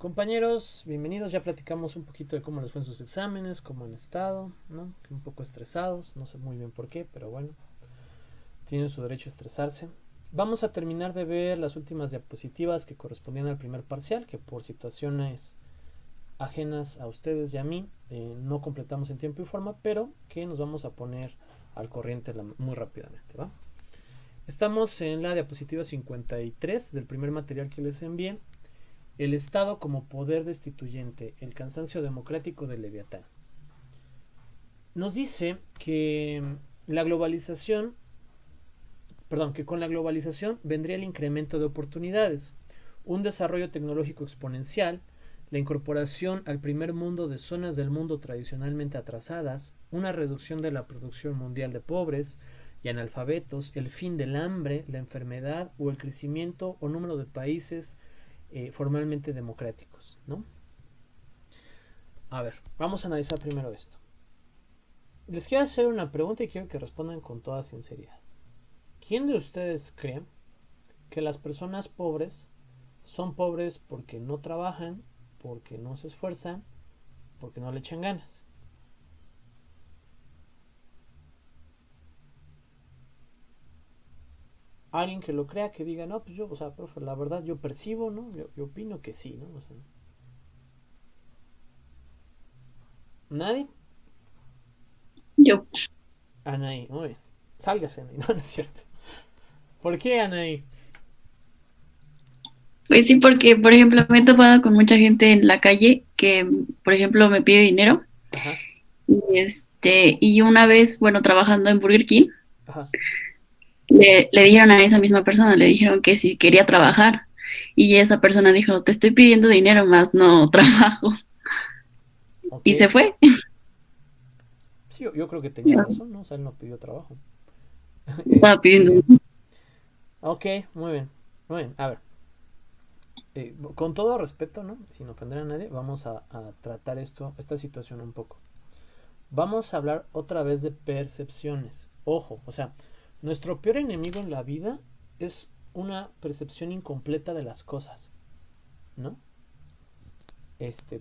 Compañeros, bienvenidos. Ya platicamos un poquito de cómo les fue en sus exámenes, cómo han estado, ¿no? Un poco estresados, no sé muy bien por qué, pero bueno, tienen su derecho a estresarse. Vamos a terminar de ver las últimas diapositivas que correspondían al primer parcial, que por situaciones ajenas a ustedes y a mí no completamos en tiempo y forma, pero que nos vamos a poner al corriente muy rápidamente, ¿va? Estamos en la diapositiva 53 del primer material que les envié. El Estado como poder destituyente, el cansancio democrático del Leviatán. Nos dice que la globalización, que con la globalización vendría el incremento de oportunidades, un desarrollo tecnológico exponencial, la incorporación al primer mundo de zonas del mundo tradicionalmente atrasadas, una reducción de la producción mundial de pobres y analfabetos, el fin del hambre, la enfermedad o el crecimiento o número de países formalmente democráticos, ¿no? A ver, vamos a analizar primero esto. Les quiero hacer una pregunta y quiero que respondan con toda sinceridad. ¿Quién de ustedes cree que las personas pobres son pobres porque no trabajan, porque no se esfuerzan, porque no le echan ganas? Alguien que lo crea, que diga, no, pues yo, profe, la verdad yo percibo, ¿no? Yo opino que sí, ¿no? ¿Nadie? Yo, Anaí, muy bien. Sálgase, Anaí, no es cierto. ¿Por qué, Anaí? pues sí, porque, por ejemplo, me he topado con mucha gente en la calle que, por ejemplo, me pide dinero Ajá, y una vez, bueno, trabajando en Burger King, ajá. le dijeron a esa misma persona, le dijeron que si quería trabajar y esa persona dijo, te estoy pidiendo dinero más, no trabajo Ok. y se fue. Sí, yo creo que tenía razón, ¿no? O sea, él no pidió trabajo. Estaba pidiendo. Ok, muy bien. Muy bien, a ver. Con todo respeto, ¿no? Sin ofender a nadie, vamos a tratar esta situación un poco. Vamos a hablar otra vez de percepciones. Ojo, o sea, nuestro peor enemigo en la vida es una percepción incompleta de las cosas, ¿no?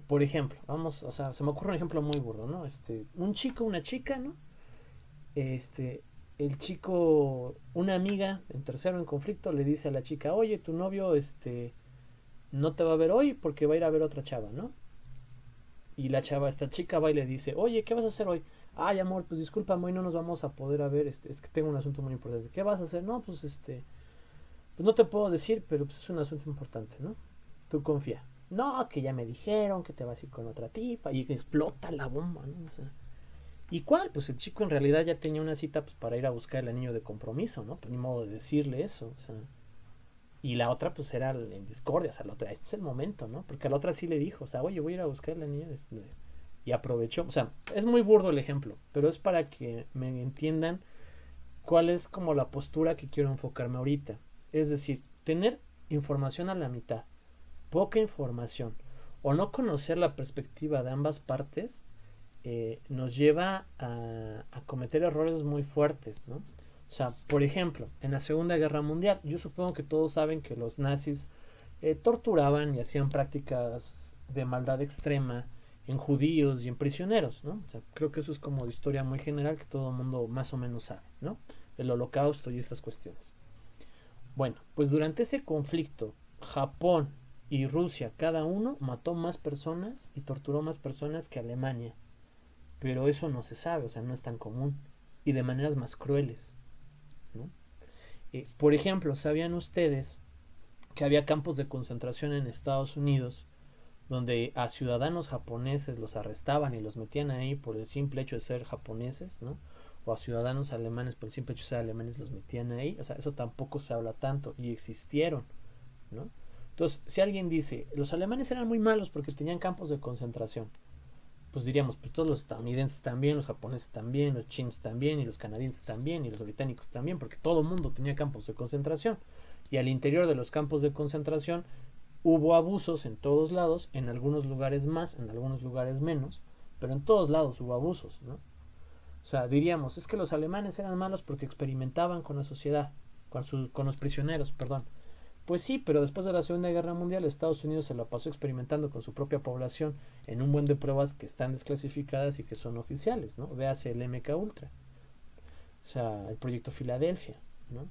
Por ejemplo, vamos, o sea, se me ocurre un ejemplo muy burdo, ¿no? Un chico, una chica, ¿no? Este, el chico, una amiga en tercero en conflicto le dice a la chica, oye, tu novio, no te va a ver hoy porque va a ir a ver otra chava, ¿no? Y la chava, esta chica va y le dice, oye, ¿qué vas a hacer hoy? Ay, amor, pues discúlpame, hoy no nos vamos a poder a ver, es que tengo un asunto muy importante. ¿Qué vas a hacer? No, pues pues no te puedo decir, pero pues es un asunto importante, ¿no? Tú confía. No, que ya me dijeron que te vas a ir con otra tipa y explota la bomba, ¿no? O sea, ¿y cuál? Pues el chico en realidad ya tenía una cita pues, para ir a buscar el anillo de compromiso, ¿no? Pues ni modo de decirle eso, o sea. Y la otra pues era en discordia, o sea, la otra, este es el momento, ¿no? Porque a la otra sí le dijo, o sea, oye, voy a ir a buscar el anillo, y aprovechó, o sea, es muy burdo el ejemplo, pero es para que me entiendan cuál es como la postura que quiero enfocarme ahorita. Es decir, tener información a la mitad, poca información, o no conocer la perspectiva de ambas partes, nos lleva a cometer errores muy fuertes, ¿no? O sea, por ejemplo, en la Segunda Guerra Mundial, yo supongo que todos saben que los nazis torturaban y hacían prácticas de maldad extrema en judíos y en prisioneros, ¿no? O sea, creo que eso es como de historia muy general que todo el mundo más o menos sabe, ¿no? El holocausto y estas cuestiones. Bueno, pues durante ese conflicto, Japón y Rusia, cada uno mató más personas y torturó más personas que Alemania. Pero eso no se sabe, o sea, no es tan común. Y de maneras más crueles, ¿no? Por ejemplo, ¿sabían ustedes que había campos de concentración en Estados Unidos donde a ciudadanos japoneses los arrestaban y los metían ahí por el simple hecho de ser japoneses, ¿no? O a ciudadanos alemanes por el simple hecho de ser alemanes los metían ahí? O sea, eso tampoco se habla tanto y existieron, ¿no? Entonces, si alguien dice, los alemanes eran muy malos porque tenían campos de concentración, pues diríamos, pues todos los estadounidenses también, los japoneses también, los chinos también, y los canadienses también, y los británicos también, porque todo el mundo tenía campos de concentración. Y al interior de los campos de concentración hubo abusos en todos lados, en algunos lugares más, en algunos lugares menos, pero en todos lados hubo abusos, ¿no? O sea, diríamos, es que los alemanes eran malos porque experimentaban con la sociedad, con los prisioneros, perdón. Pues sí, pero después de la Segunda Guerra Mundial, Estados Unidos se la pasó experimentando con su propia población en un buen de pruebas que están desclasificadas y que son oficiales, ¿no? Véase el MK Ultra, o sea, el proyecto Filadelfia, ¿no?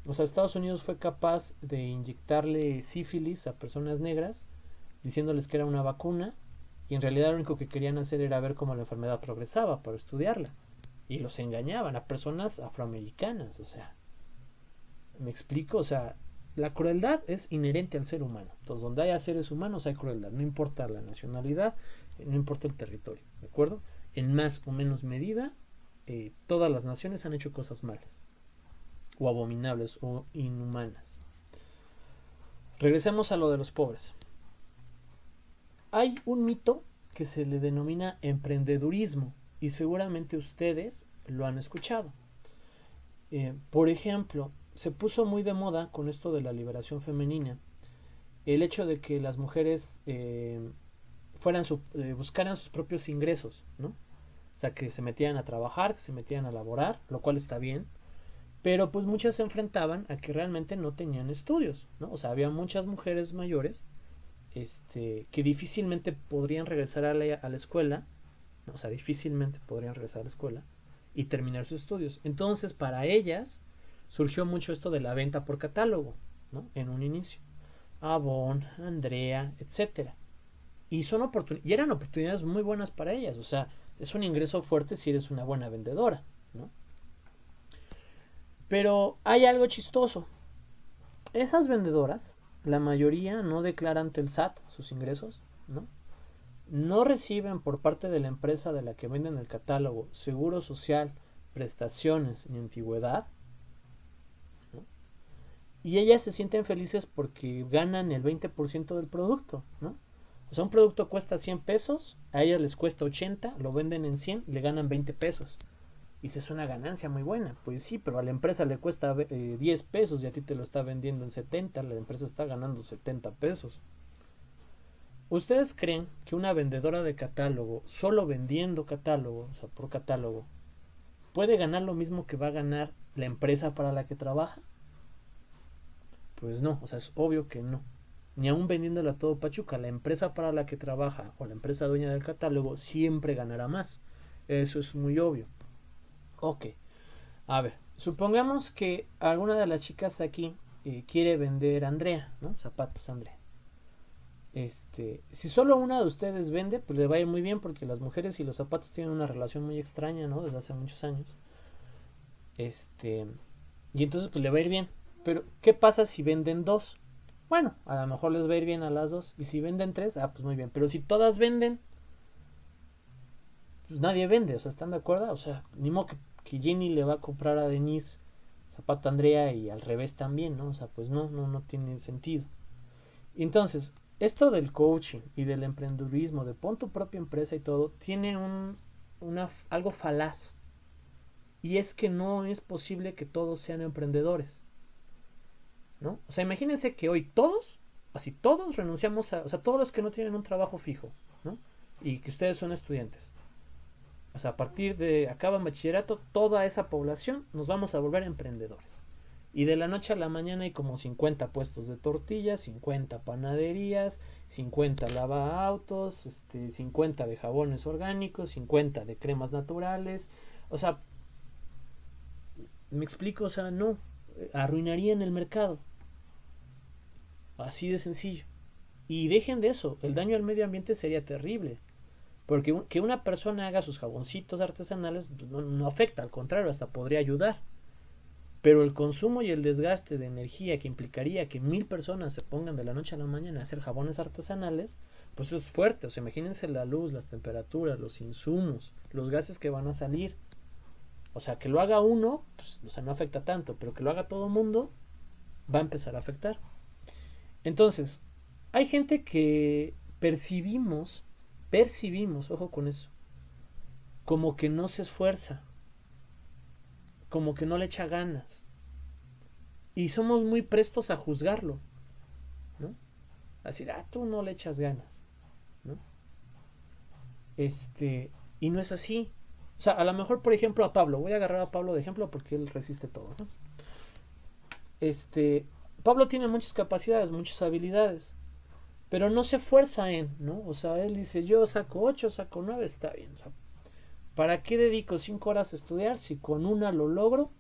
O sea, Estados Unidos fue capaz de inyectarle sífilis a personas negras, diciéndoles que era una vacuna, y en realidad lo único que querían hacer era ver cómo la enfermedad progresaba para estudiarla. Y los engañaban a personas afroamericanas, o sea, ¿me explico? O sea, la crueldad es inherente al ser humano. Entonces, donde haya seres humanos hay crueldad. No importa la nacionalidad, no importa el territorio. ¿De acuerdo? En más o menos medida, todas las naciones han hecho cosas malas, o abominables, o inhumanas. Regresemos a lo de los pobres. Hay un mito que se le denomina emprendedurismo, y seguramente ustedes lo han escuchado. Por ejemplo, se puso muy de moda con esto de la liberación femenina el hecho de que las mujeres buscaran sus propios ingresos, ¿no? O sea, que se metían a trabajar, que se metían a laborar, lo cual está bien, pero pues muchas se enfrentaban a que realmente no tenían estudios, ¿no? O sea, había muchas mujeres mayores que difícilmente podrían regresar a la escuela, ¿no? O sea, difícilmente podrían regresar a la escuela y terminar sus estudios. Entonces, para ellas surgió mucho esto de la venta por catálogo, ¿no? En un inicio. Avon, Andrea, etcétera. Y eran oportunidades muy buenas para ellas. O sea, es un ingreso fuerte si eres una buena vendedora, ¿no? Pero hay algo chistoso. Esas vendedoras, la mayoría no declaran ante el SAT sus ingresos, ¿no? No reciben por parte de la empresa de la que venden el catálogo seguro social, prestaciones ni antigüedad, ¿no? Y ellas se sienten felices porque ganan el 20% del producto, ¿no? O sea, un producto cuesta 100 pesos, a ellas les cuesta 80, lo venden en 100 y le ganan 20 pesos. Y si es una ganancia muy buena, pues sí, pero a la empresa le cuesta 10 pesos y a ti te lo está vendiendo en 70, la empresa está ganando 70 pesos. ¿Ustedes creen que una vendedora de catálogo, solo vendiendo catálogo, o sea, por catálogo, puede ganar lo mismo que va a ganar la empresa para la que trabaja? Pues no, o sea, es obvio que no. Ni aún vendiéndole a todo Pachuca, la empresa para la que trabaja o la empresa dueña del catálogo siempre ganará más. Eso es muy obvio. Ok, a ver, supongamos que alguna de las chicas aquí quiere vender Andrea, ¿no? Zapatos Andrea. Si solo una de ustedes vende, pues le va a ir muy bien porque las mujeres y los zapatos tienen una relación muy extraña, ¿no? Desde hace muchos años. Y entonces pues le va a ir bien. Pero, ¿qué pasa si venden dos? Bueno, a lo mejor les va a ir bien a las dos. Y si venden tres, pues muy bien. Pero si todas venden, pues nadie vende, o sea, ¿están de acuerdo? O sea, ni modo que Jenny le va a comprar a Denise zapato a Andrea y al revés también, ¿no? O sea, pues no tiene sentido. Entonces, esto del coaching y del emprendedurismo, de pon tu propia empresa y todo, tiene algo falaz. Y es que no es posible que todos sean emprendedores, ¿no? O sea, imagínense que hoy todos renunciamos o sea, todos los que no tienen un trabajo fijo, ¿no? Y que ustedes son estudiantes. O sea, a partir de acaban bachillerato, toda esa población nos vamos a volver emprendedores. Y de la noche a la mañana hay como 50 puestos de tortillas, 50 panaderías, 50 lavaautos, 50 de jabones orgánicos, 50 de cremas naturales. O sea, me explico, o sea, no, arruinarían el mercado. Así de sencillo. Y dejen de eso, el daño al medio ambiente sería terrible. Porque que una persona haga sus jaboncitos artesanales pues no afecta, al contrario, hasta podría ayudar. Pero el consumo y el desgaste de energía que implicaría que 1000 personas se pongan de la noche a la mañana a hacer jabones artesanales, pues es fuerte. O sea, imagínense la luz, las temperaturas, los insumos, los gases que van a salir. O sea, que lo haga uno, pues, o sea, no afecta tanto, pero que lo haga todo el mundo, va a empezar a afectar. Entonces, hay gente que percibimos, ojo con eso, como que no se esfuerza, como que no le echa ganas. Y somos muy prestos a juzgarlo, ¿no? A decir, tú no le echas ganas, ¿no? Y no es así. O sea, a lo mejor, por ejemplo, a Pablo, voy a agarrar a Pablo de ejemplo porque él resiste todo, ¿no? Pablo tiene muchas capacidades, muchas habilidades, pero no se esfuerza en, ¿no? O sea, él dice, yo saco 8, saco 9, está bien. O sea, ¿para qué dedico 5 horas a estudiar si con una lo logro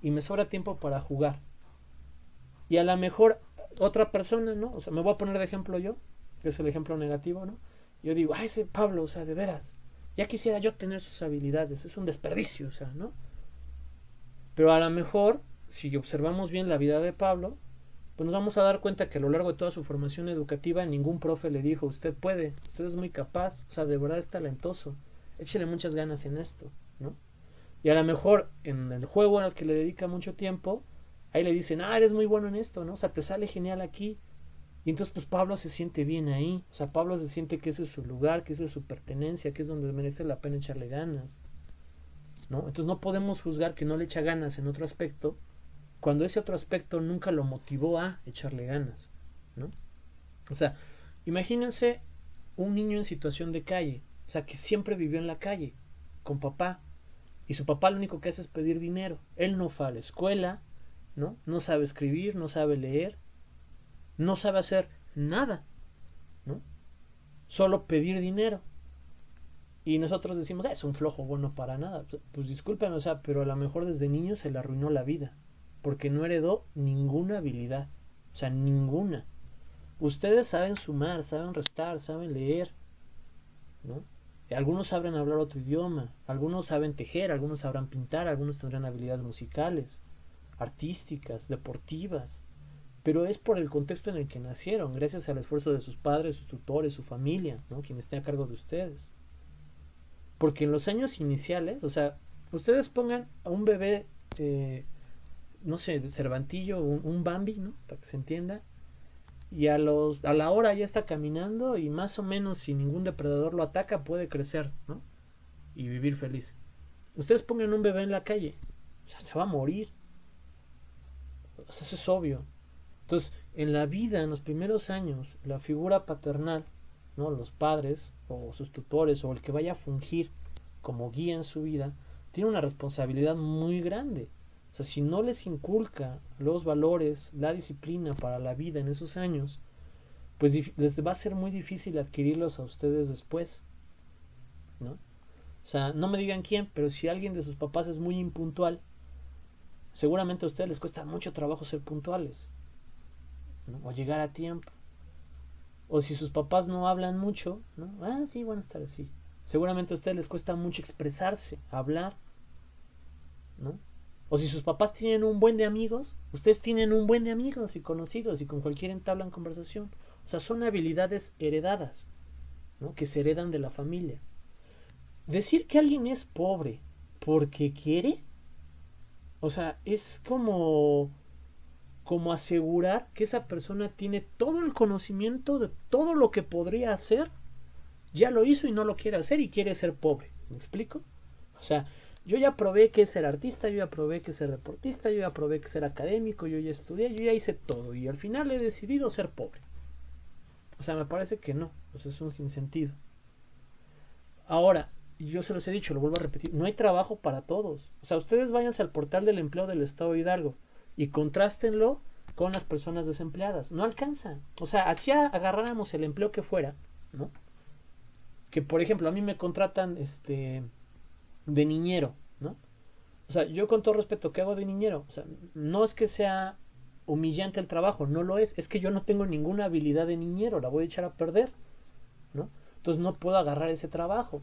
y me sobra tiempo para jugar? Y a lo mejor otra persona, ¿no? O sea, me voy a poner de ejemplo yo, que es el ejemplo negativo, ¿no? Yo digo, ay, ese Pablo, o sea, de veras, ya quisiera yo tener sus habilidades, es un desperdicio, o sea, ¿no? Pero a lo mejor, si observamos bien la vida de Pablo, pues nos vamos a dar cuenta que a lo largo de toda su formación educativa ningún profe le dijo, usted puede, usted es muy capaz, o sea, de verdad es talentoso, échele muchas ganas en esto, ¿no? Y a lo mejor en el juego al que le dedica mucho tiempo, ahí le dicen, ah, eres muy bueno en esto, ¿no? O sea, te sale genial aquí. Y entonces pues Pablo se siente bien ahí, o sea, Pablo se siente que ese es su lugar, que esa es su pertenencia, que es donde merece la pena echarle ganas, ¿no? Entonces no podemos juzgar que no le echa ganas en otro aspecto, cuando ese otro aspecto nunca lo motivó a echarle ganas, ¿no? O sea, imagínense un niño en situación de calle, o sea, que siempre vivió en la calle, con papá, y su papá lo único que hace es pedir dinero. Él no fue a la escuela, ¿no? No sabe escribir, no sabe leer, no sabe hacer nada, ¿no? Solo pedir dinero. Y nosotros decimos, es un flojo bueno para nada. Pues discúlpenme, o sea, pero a lo mejor desde niño se le arruinó la vida. Porque no heredó ninguna habilidad. O sea, ninguna. Ustedes saben sumar, saben restar, saben leer, ¿no? Algunos saben hablar otro idioma, algunos saben tejer, algunos sabrán pintar, algunos tendrán habilidades musicales, artísticas, deportivas, pero es por el contexto en el que nacieron, gracias al esfuerzo de sus padres, sus tutores, su familia, ¿no? Quien esté a cargo de ustedes. Porque en los años iniciales, o sea, ustedes pongan a un bebé, no sé, de Cervantillo, un Bambi, ¿no? Para que se entienda, y a la hora ya está caminando y más o menos si ningún depredador lo ataca puede crecer, ¿no? Y vivir feliz. Ustedes pongan un bebé en la calle, o sea, se va a morir. O sea, eso es obvio. Entonces, en la vida, en los primeros años, la figura paternal, ¿no? Los padres o sus tutores o el que vaya a fungir como guía en su vida, tiene una responsabilidad muy grande. O sea, si no les inculca los valores, la disciplina para la vida en esos años, pues les va a ser muy difícil adquirirlos a ustedes después, ¿no? O sea, no me digan quién, pero si alguien de sus papás es muy impuntual, seguramente a ustedes les cuesta mucho trabajo ser puntuales, ¿no? O llegar a tiempo. O si sus papás no hablan mucho, ¿no? Ah, sí, buenas tardes, sí. Seguramente a ustedes les cuesta mucho expresarse, hablar, ¿no? O si sus papás tienen un buen de amigos, ustedes tienen un buen de amigos y conocidos y con cualquiera entablan conversación. O sea, son habilidades heredadas, ¿no? Que se heredan de la familia. Decir que alguien es pobre porque quiere, o sea, es como asegurar que esa persona tiene todo el conocimiento de todo lo que podría hacer, ya lo hizo y no lo quiere hacer y quiere ser pobre. ¿Me explico? O sea, yo ya probé que es ser artista, yo ya probé que es ser deportista, yo ya probé que es ser académico, yo ya estudié, yo ya hice todo y al final he decidido ser pobre. O sea, me parece que no, pues es un sinsentido. Ahora, yo se los he dicho, lo vuelvo a repetir, no hay trabajo para todos. O sea, ustedes váyanse al portal del empleo del Estado de Hidalgo y contrástenlo con las personas desempleadas. No alcanza. O sea, así agarráramos el empleo que fuera, ¿no? Que por ejemplo, a mí me contratan de niñero, ¿no? O sea, yo con todo respeto, ¿qué hago de niñero? O sea, no es que sea humillante el trabajo, no lo es que yo no tengo ninguna habilidad de niñero, la voy a echar a perder, ¿no? Entonces no puedo agarrar ese trabajo.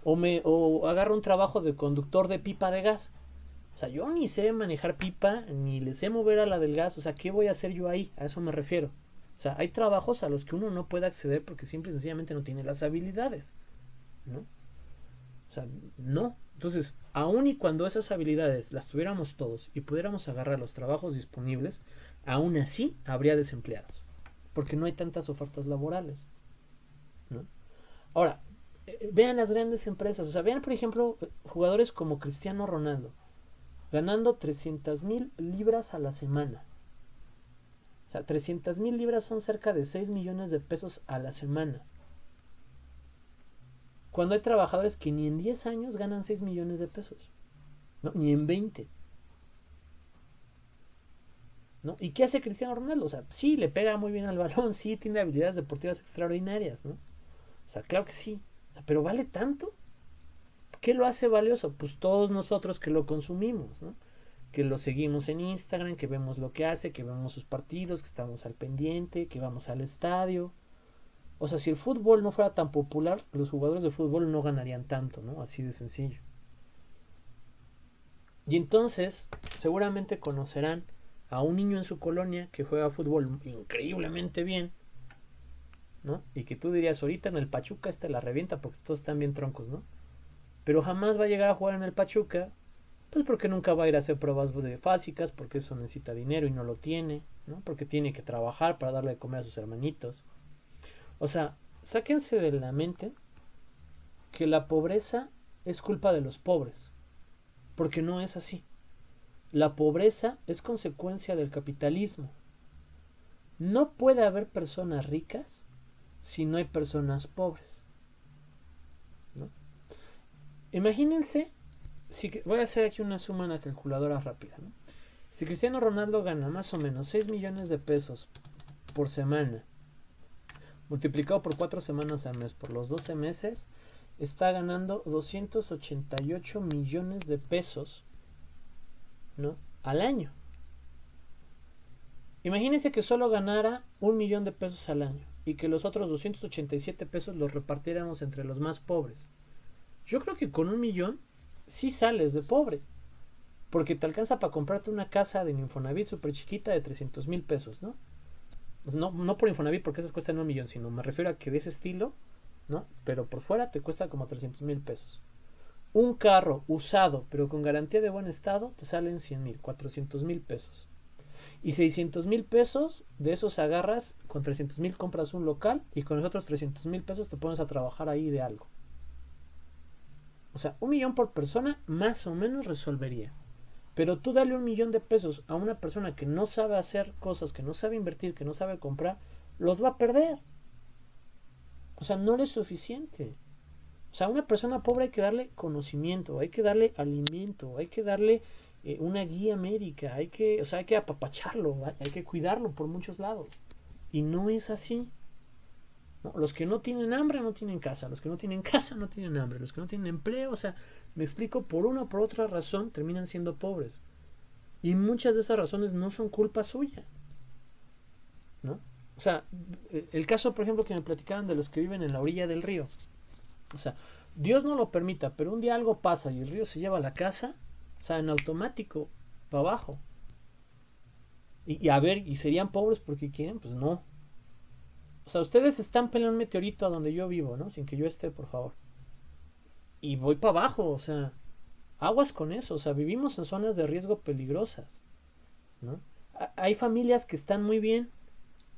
O agarro un trabajo de conductor de pipa de gas. O sea, yo ni sé manejar pipa, ni le sé mover a la del gas. O sea, ¿qué voy a hacer yo ahí? A eso me refiero. O sea, hay trabajos a los que uno no puede acceder porque simple y sencillamente no tiene las habilidades, ¿no? O sea, no. Entonces, aun y cuando esas habilidades las tuviéramos todos y pudiéramos agarrar los trabajos disponibles, aún así habría desempleados. Porque no hay tantas ofertas laborales, ¿no? Ahora, vean las grandes empresas. O sea, vean, por ejemplo, jugadores como Cristiano Ronaldo, ganando 300,000 libras a la semana. O sea, 300,000 libras son cerca de 6 millones de pesos a la semana. Cuando hay trabajadores que ni en 10 años ganan 6 millones de pesos, ¿no? Ni en 20. ¿no? ¿Y qué hace Cristiano Ronaldo? O sea, sí, le pega muy bien al balón, sí, tiene habilidades deportivas extraordinarias, ¿no? O sea, claro que sí. O sea, pero ¿vale tanto? ¿Qué lo hace valioso? Pues todos nosotros que lo consumimos, ¿no? Que lo seguimos en Instagram, que vemos lo que hace, que vemos sus partidos, que estamos al pendiente, que vamos al estadio. O sea, si el fútbol no fuera tan popular, los jugadores de fútbol no ganarían tanto, ¿no? Así de sencillo. Y entonces, seguramente conocerán a un niño en su colonia que juega fútbol increíblemente bien, ¿no? Y que tú dirías, ahorita en el Pachuca la revienta porque todos están bien troncos, ¿no? Pero jamás va a llegar a jugar en el Pachuca, pues porque nunca va a ir a hacer pruebas de fásicas, porque eso necesita dinero y no lo tiene, ¿no? Porque tiene que trabajar para darle de comer a sus hermanitos. O sea, sáquense de la mente que la pobreza es culpa de los pobres, porque no es así. La pobreza es consecuencia del capitalismo. No puede haber personas ricas si no hay personas pobres, ¿no? Imagínense, voy a hacer aquí una suma en la calculadora rápida, ¿no? Si Cristiano Ronaldo gana más o menos 6 millones de pesos por semana, multiplicado por 4 semanas al mes, por los 12 meses, está ganando 288 millones de pesos, ¿no? Al año. Imagínense que solo ganara 1 millón de pesos al año y que los otros 287 pesos los repartiéramos entre los más pobres. Yo creo que con 1 millón sí sales de pobre, porque te alcanza para comprarte una casa de Infonavit súper chiquita de 300,000 pesos, ¿no? No por Infonavit, porque esas cuestan 1 millón, sino me refiero a que de ese estilo, ¿no? Pero por fuera te cuesta como 300,000 pesos. Un carro usado, pero con garantía de buen estado, te salen 100,000, 400,000 pesos. Y 600,000 pesos, de esos agarras, con 300,000 compras un local y con los otros 300,000 pesos te pones a trabajar ahí de algo. O sea, 1 millón por persona más o menos resolvería. Pero tú dale 1 millón de pesos a una persona que no sabe hacer cosas, que no sabe invertir, que no sabe comprar, los va a perder. O sea, no le es suficiente. O sea, a una persona pobre hay que darle conocimiento, hay que darle alimento, hay que darle una guía médica, hay que apapacharlo, hay que cuidarlo por muchos lados. Y no es así. ¿No? Los que no tienen hambre no tienen casa, los que no tienen casa no tienen hambre, los que no tienen empleo, o sea, me explico, por una o por otra razón terminan siendo pobres. Y muchas de esas razones no son culpa suya, ¿no? O sea, el caso, por ejemplo, que me platicaban de los que viven en la orilla del río. O sea, Dios no lo permita, pero un día algo pasa y el río se lleva a la casa, o sea, en automático, para abajo. Y a ver, ¿y serían pobres porque quieren? Pues no. O sea, ustedes están peleando un meteorito a donde yo vivo, ¿no? Sin que yo esté, por favor. Y voy para abajo, o sea, aguas con eso. O sea, vivimos en zonas de riesgo peligrosas, ¿no? Hay familias que están muy bien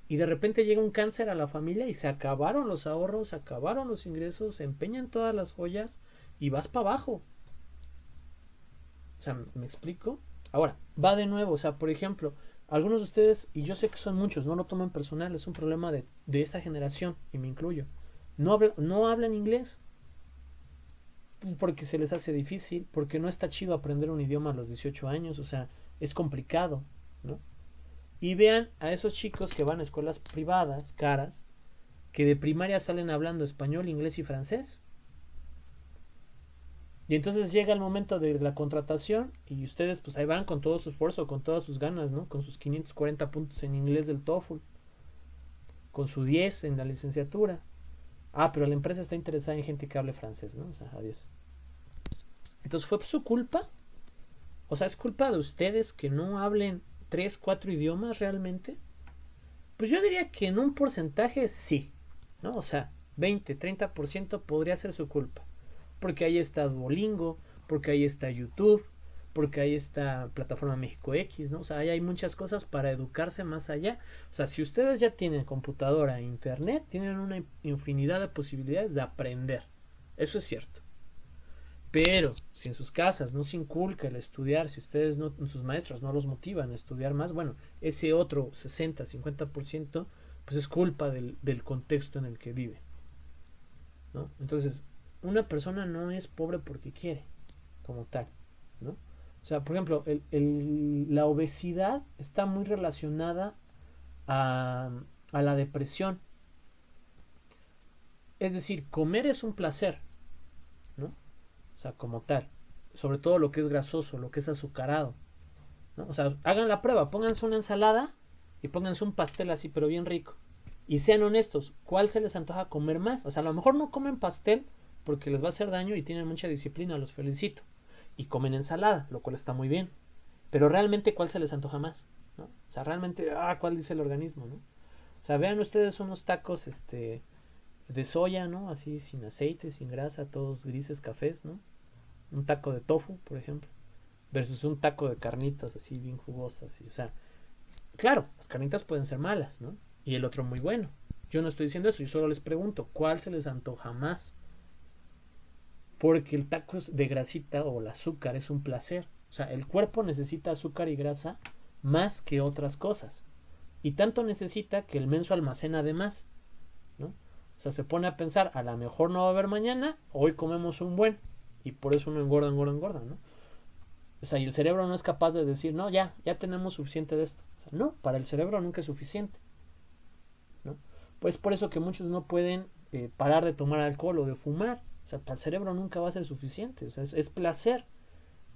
y de repente llega un cáncer a la familia y se acabaron los ahorros, se acabaron los ingresos, se empeñan todas las joyas y vas para abajo. O sea, ¿me explico? Ahora, va de nuevo, o sea, por ejemplo, algunos de ustedes, y yo sé que son muchos, no lo toman personal, es un problema de esta generación, y me incluyo, no hablan inglés porque se les hace difícil, porque no está chido aprender un idioma a los 18 años, o sea, es complicado, ¿no? Y vean a esos chicos que van a escuelas privadas, caras, que de primaria salen hablando español, inglés y francés. Y entonces llega el momento de la contratación y ustedes pues ahí van con todo su esfuerzo, con todas sus ganas, ¿no? Con sus 540 puntos en inglés del TOEFL, con su 10 en la licenciatura. Ah, pero la empresa está interesada en gente que hable francés, ¿no? O sea, adiós. Entonces, ¿fue su culpa? O sea, ¿es culpa de ustedes que no hablen 3, 4 idiomas realmente? Pues yo diría que en un porcentaje sí, ¿no? O sea, 20, 30% podría ser su culpa. Porque ahí está Duolingo, porque ahí está YouTube, porque ahí está Plataforma México X, ¿no? O sea, ahí hay muchas cosas para educarse más allá. O sea, si ustedes ya tienen computadora e internet, tienen una infinidad de posibilidades de aprender. Eso es cierto. Pero si en sus casas no se inculca el estudiar, si ustedes no, sus maestros no los motivan a estudiar más, bueno, ese otro 60, 50%, pues es culpa del contexto en el que vive, ¿no? Entonces, una persona no es pobre porque quiere, como tal, ¿no? O sea, por ejemplo, la obesidad está muy relacionada a, a la depresión. Es decir, comer es un placer, ¿no? O sea, como tal. Sobre todo lo que es grasoso, lo que es azucarado, ¿no? O sea, hagan la prueba, pónganse una ensalada y pónganse un pastel así, pero bien rico. Y sean honestos, ¿cuál se les antoja comer más? O sea, a lo mejor no comen pastel porque les va a hacer daño y tienen mucha disciplina, los felicito. Y comen ensalada, lo cual está muy bien. Pero realmente, ¿cuál se les antoja más? ¿No? O sea, realmente, ¿cuál dice el organismo? ¿No? O sea, vean ustedes unos tacos de soya, ¿no? Así, sin aceite, sin grasa, todos grises, cafés, ¿no? Un taco de tofu, por ejemplo, versus un taco de carnitas así bien jugosas. O sea, claro, las carnitas pueden ser malas, ¿no? Y el otro muy bueno. Yo no estoy diciendo eso, yo solo les pregunto, ¿cuál se les antoja más? Porque el taco de grasita o el azúcar es un placer. O sea, el cuerpo necesita azúcar y grasa más que otras cosas. Y tanto necesita que el menso almacena de más, ¿no? O sea, se pone a pensar, a lo mejor no va a haber mañana, hoy comemos un buen. Y por eso uno engorda, engorda, engorda, ¿no? O sea, y el cerebro no es capaz de decir, no, ya tenemos suficiente de esto. O sea, no, para el cerebro nunca es suficiente, ¿no? Pues por eso que muchos no pueden parar de tomar alcohol o de fumar. O sea, para el cerebro nunca va a ser suficiente. O sea, es placer.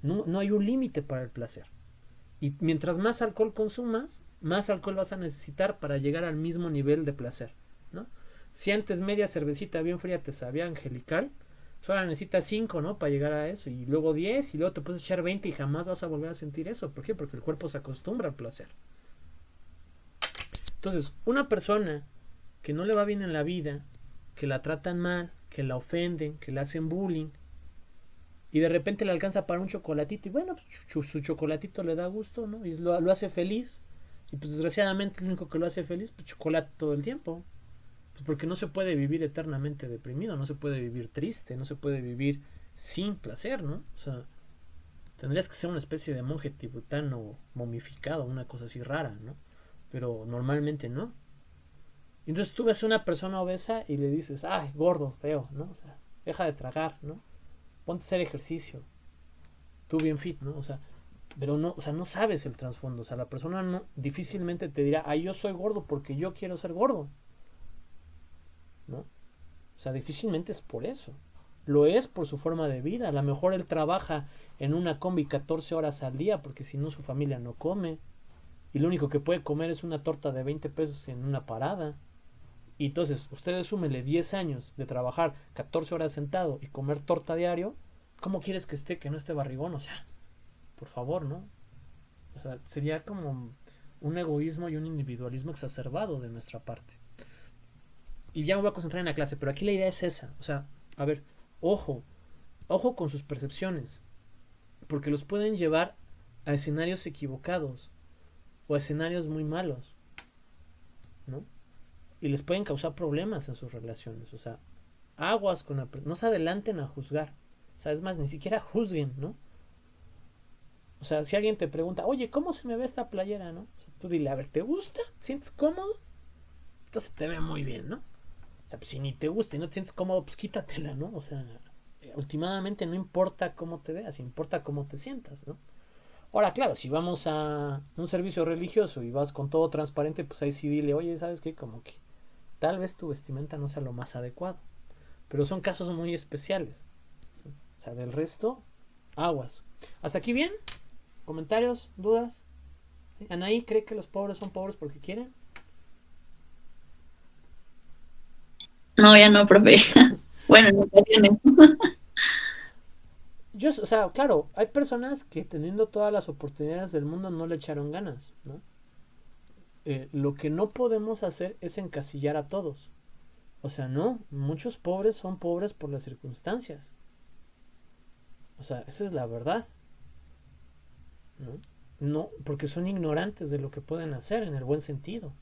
No hay un límite para el placer. Y mientras más alcohol consumas, más alcohol vas a necesitar para llegar al mismo nivel de placer, ¿no? Si antes media cervecita bien fría te sabía angelical, pues ahora necesitas 5, ¿no? Para llegar a eso. Y luego 10, y luego te puedes echar 20 y jamás vas a volver a sentir eso. ¿Por qué? Porque el cuerpo se acostumbra al placer. Entonces, una persona que no le va bien en la vida, que la tratan mal, que la ofenden, que le hacen bullying, y de repente le alcanza para un chocolatito, y bueno, pues su chocolatito le da gusto, ¿no? Y lo hace feliz. Y pues desgraciadamente el único que lo hace feliz, pues chocolate todo el tiempo. Pues porque no se puede vivir eternamente deprimido, no se puede vivir triste, no se puede vivir sin placer, ¿no? O sea, tendrías que ser una especie de monje tibetano momificado, una cosa así rara, ¿no? Pero normalmente no. Entonces tú ves a una persona obesa y le dices, ay, gordo, feo, ¿no? O sea, deja de tragar, ¿no? Ponte a hacer ejercicio, tú bien fit, ¿no? O sea, pero no, o sea, no sabes el trasfondo, o sea, la persona no difícilmente te dirá, yo soy gordo porque yo quiero ser gordo, ¿no? O sea, difícilmente es por eso. Lo es por su forma de vida. A lo mejor él trabaja en una combi 14 horas al día porque si no su familia no come. Y lo único que puede comer es una torta de 20 pesos en una parada. Y entonces, ustedes súmenle 10 años de trabajar 14 horas sentado y comer torta diario. ¿Cómo quieres que esté, que no esté barrigón? O sea, por favor, ¿no? O sea, sería como un egoísmo y un individualismo exacerbado de nuestra parte. Y ya me voy a concentrar en la clase, pero aquí la idea es esa. O sea, a ver, ojo, ojo con sus percepciones, porque los pueden llevar a escenarios equivocados o a escenarios muy malos, ¿no? Y les pueden causar problemas en sus relaciones. O sea, aguas con la... No se adelanten a juzgar. O sea, es más, ni siquiera juzguen, ¿no? O sea, si alguien te pregunta, oye, ¿cómo se me ve esta playera, no? O sea, tú dile, a ver, ¿te gusta? ¿Sientes cómodo? Entonces te ve muy bien, ¿no? O sea, pues si ni te gusta y no te sientes cómodo, pues quítatela, ¿no? O sea, últimamente no importa cómo te veas, importa cómo te sientas, ¿no? Ahora, claro, si vamos a un servicio religioso y vas con todo transparente, pues ahí sí dile, oye, ¿sabes qué? Como que tal vez tu vestimenta no sea lo más adecuado. Pero son casos muy especiales. O sea, del resto, aguas. ¿Hasta aquí bien? ¿Comentarios? ¿Dudas? ¿Sí? ¿Anaí cree que los pobres son pobres porque quieren? No, ya no, profe. Bueno, en ocasiones. O sea, claro, hay personas que teniendo todas las oportunidades del mundo no le echaron ganas, ¿no? Lo que no podemos hacer es encasillar a todos. O sea, no, muchos pobres son pobres por las circunstancias. O sea, esa es la verdad, ¿no? No, porque son ignorantes de lo que pueden hacer en el buen sentido.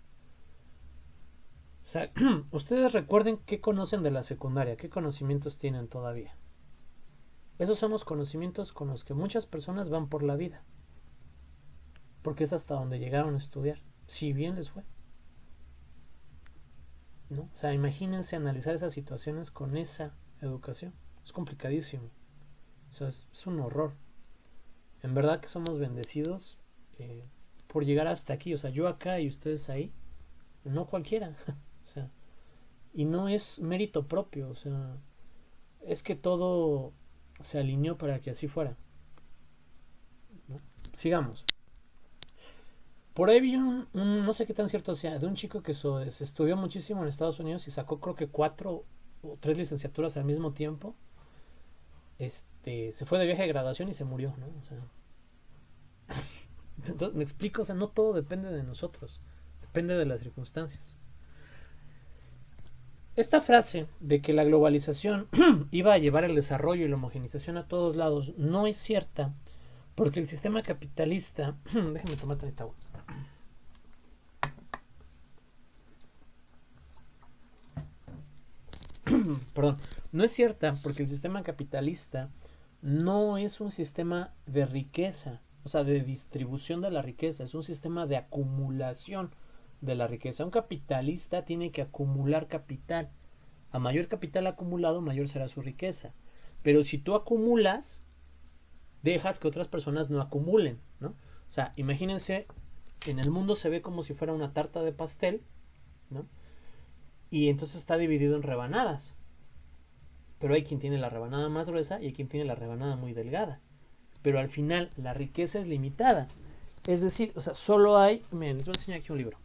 O sea, ustedes recuerden qué conocen de la secundaria, qué conocimientos tienen todavía. Esos son los conocimientos con los que muchas personas van por la vida. Porque es hasta donde llegaron a estudiar, si bien les fue, ¿no? O sea, imagínense analizar esas situaciones con esa educación. Es complicadísimo. O sea, es un horror. En verdad que somos bendecidos por llegar hasta aquí. O sea, yo acá y ustedes ahí. No cualquiera. O sea, y no es mérito propio. O sea, es que todo se alineó para que así fuera, ¿no? Sigamos. Por ahí vi no sé qué tan cierto sea, de un chico que se estudió muchísimo en Estados Unidos y sacó creo que 4 o 3 licenciaturas al mismo tiempo. Se fue de viaje de graduación y se murió, ¿no? O sea, entonces, me explico, o sea, no todo depende de nosotros, depende de las circunstancias. Esta frase de que la globalización iba a llevar el desarrollo y la homogenización a todos lados no es cierta, porque el sistema capitalista, déjenme tomar tantita agua. Perdón, no es cierta porque el sistema capitalista no es un sistema de riqueza, o sea, de distribución de la riqueza, es un sistema de acumulación de la riqueza. Un capitalista tiene que acumular capital. A mayor capital acumulado, mayor será su riqueza. Pero si tú acumulas, dejas que otras personas no acumulen, ¿no? O sea, imagínense, en el mundo se ve como si fuera una tarta de pastel, ¿no? Y entonces está dividido en rebanadas. Pero hay quien tiene la rebanada más gruesa y hay quien tiene la rebanada muy delgada. Pero al final la riqueza es limitada. Es decir, o sea, solo hay... Miren, les voy a enseñar aquí un libro.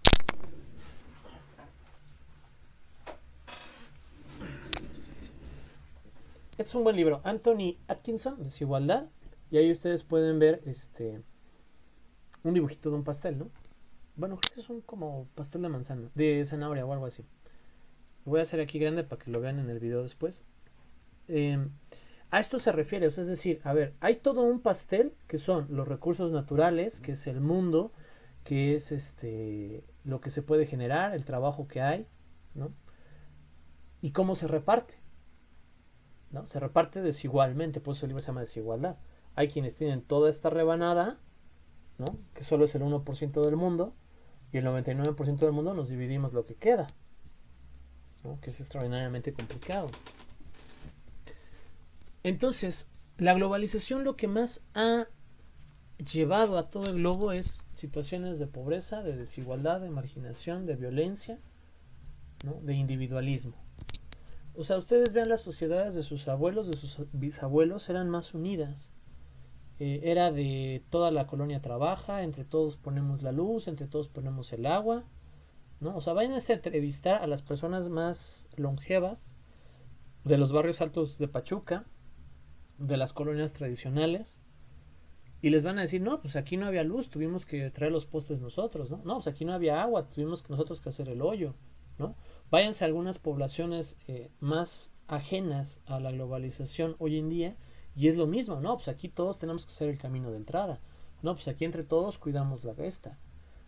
Este es un buen libro. Anthony Atkinson, Desigualdad. Y ahí ustedes pueden ver un dibujito de un pastel, ¿no? Bueno, creo que es un como pastel de manzana, de zanahoria o algo así. Lo voy a hacer aquí grande para que lo vean en el video después. A esto se refiere, o sea, es decir, a ver, hay todo un pastel que son los recursos naturales, que es el mundo, que es lo que se puede generar, el trabajo que hay, ¿no? Y cómo se reparte, ¿no? Se reparte desigualmente, por eso el libro se llama Desigualdad. Hay quienes tienen toda esta rebanada, ¿no? Que solo es el 1% del mundo, y el 99% del mundo nos dividimos lo que queda, ¿no? Que es extraordinariamente complicado. Entonces, la globalización lo que más ha llevado a todo el globo es situaciones de pobreza, de desigualdad, de marginación, de violencia, ¿no? De individualismo. O sea, ustedes vean las sociedades de sus abuelos, de sus bisabuelos, eran más unidas. Era de toda la colonia trabaja, entre todos ponemos la luz, entre todos ponemos el agua, ¿no? O sea, váyanse a entrevistar a las personas más longevas de los barrios altos de Pachuca, de las colonias tradicionales, y les van a decir, no, pues aquí no había luz, tuvimos que traer los postes nosotros, ¿no? No, pues aquí no había agua, tuvimos nosotros que hacer el hoyo, ¿no? Váyanse a algunas poblaciones más ajenas a la globalización hoy en día, y es lo mismo, ¿no? Pues aquí todos tenemos que hacer el camino de entrada, ¿no? Pues aquí entre todos cuidamos la resta.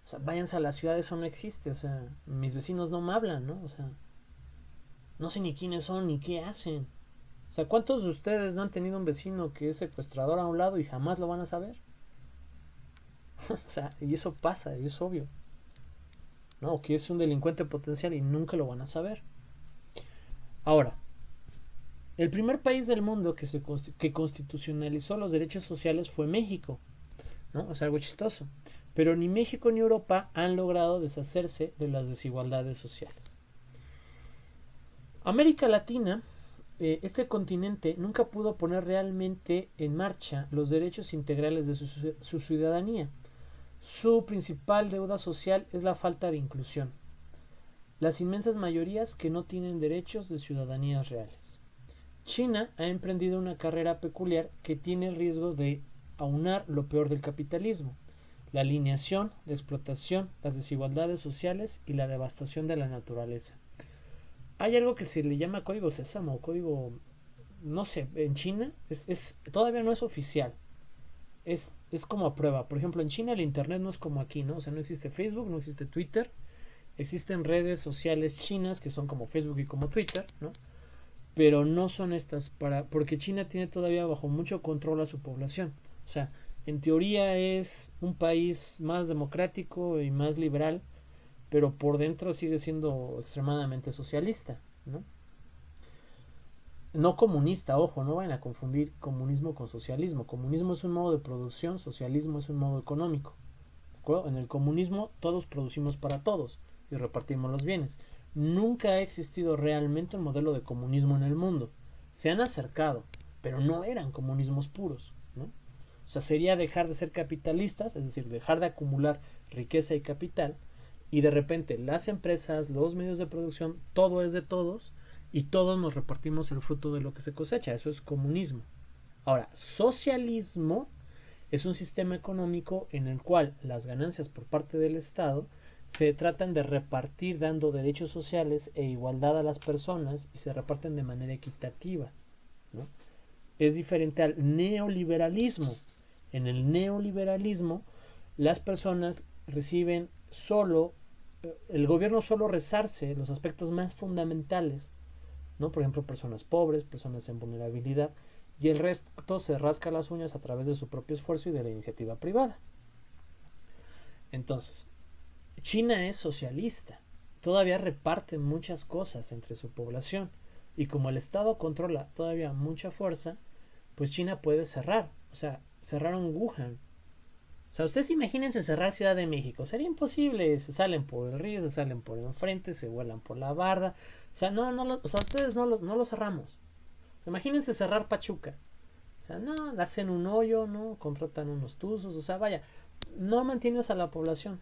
O sea, váyanse a las ciudades, eso no existe, o sea, mis vecinos no me hablan, ¿no? O sea, no sé ni quiénes son ni qué hacen. O sea, ¿cuántos de ustedes no han tenido un vecino que es secuestrador a un lado y jamás lo van a saber? O sea, y eso pasa, y es obvio. ¿No? Que es un delincuente potencial y nunca lo van a saber. Ahora, el primer país del mundo que constitucionalizó los derechos sociales fue México, ¿no? O sea, algo chistoso. Pero ni México ni Europa han logrado deshacerse de las desigualdades sociales. América Latina, este continente nunca pudo poner realmente en marcha los derechos integrales de su ciudadanía. Su principal deuda social es la falta de inclusión. Las inmensas mayorías que no tienen derechos de ciudadanías reales. China ha emprendido una carrera peculiar que tiene el riesgo de aunar lo peor del capitalismo: la alineación, la explotación, las desigualdades sociales y la devastación de la naturaleza. Hay algo que se le llama código Sésamo, código, no sé, en China todavía no es oficial. Es como a prueba. Por ejemplo, en China el internet no es como aquí, ¿no? O sea, no existe Facebook, no existe Twitter. Existen redes sociales chinas que son como Facebook y como Twitter, ¿no? Pero no son estas porque China tiene todavía bajo mucho control a su población. O sea, en teoría es un país más democrático y más liberal, pero por dentro sigue siendo extremadamente socialista, ¿no? No comunista, ojo, no vayan a confundir comunismo con socialismo. Comunismo es un modo de producción, socialismo es un modo económico. ¿De acuerdo? En el comunismo todos producimos para todos y repartimos los bienes. Nunca ha existido realmente un modelo de comunismo en el mundo. Se han acercado, pero no eran comunismos puros, ¿no? O sea, sería dejar de ser capitalistas, es decir, dejar de acumular riqueza y capital, y de repente las empresas, los medios de producción, todo es de todos, y todos nos repartimos el fruto de lo que se cosecha. Eso es comunismo. Ahora, socialismo es un sistema económico en el cual las ganancias por parte del Estado se tratan de repartir dando derechos sociales e igualdad a las personas y se reparten de manera equitativa, ¿no? Es diferente al neoliberalismo. En el neoliberalismo las personas reciben solo, el gobierno solo resarce los aspectos más fundamentales, ¿no? Por ejemplo, personas pobres, personas en vulnerabilidad, y el resto se rasca las uñas a través de su propio esfuerzo y de la iniciativa privada. Entonces, China es socialista, todavía reparte muchas cosas entre su población, y como el Estado controla todavía mucha fuerza, pues China puede cerrar, o sea, cerraron Wuhan. O sea, ustedes imagínense cerrar Ciudad de México, sería imposible, se salen por el río, se salen por enfrente, se vuelan por la barda, o sea, o sea, ustedes no lo cerramos. Imagínense cerrar Pachuca, o sea, no, hacen un hoyo, no, contratan unos tuzos, o sea, vaya, no mantienes a la población.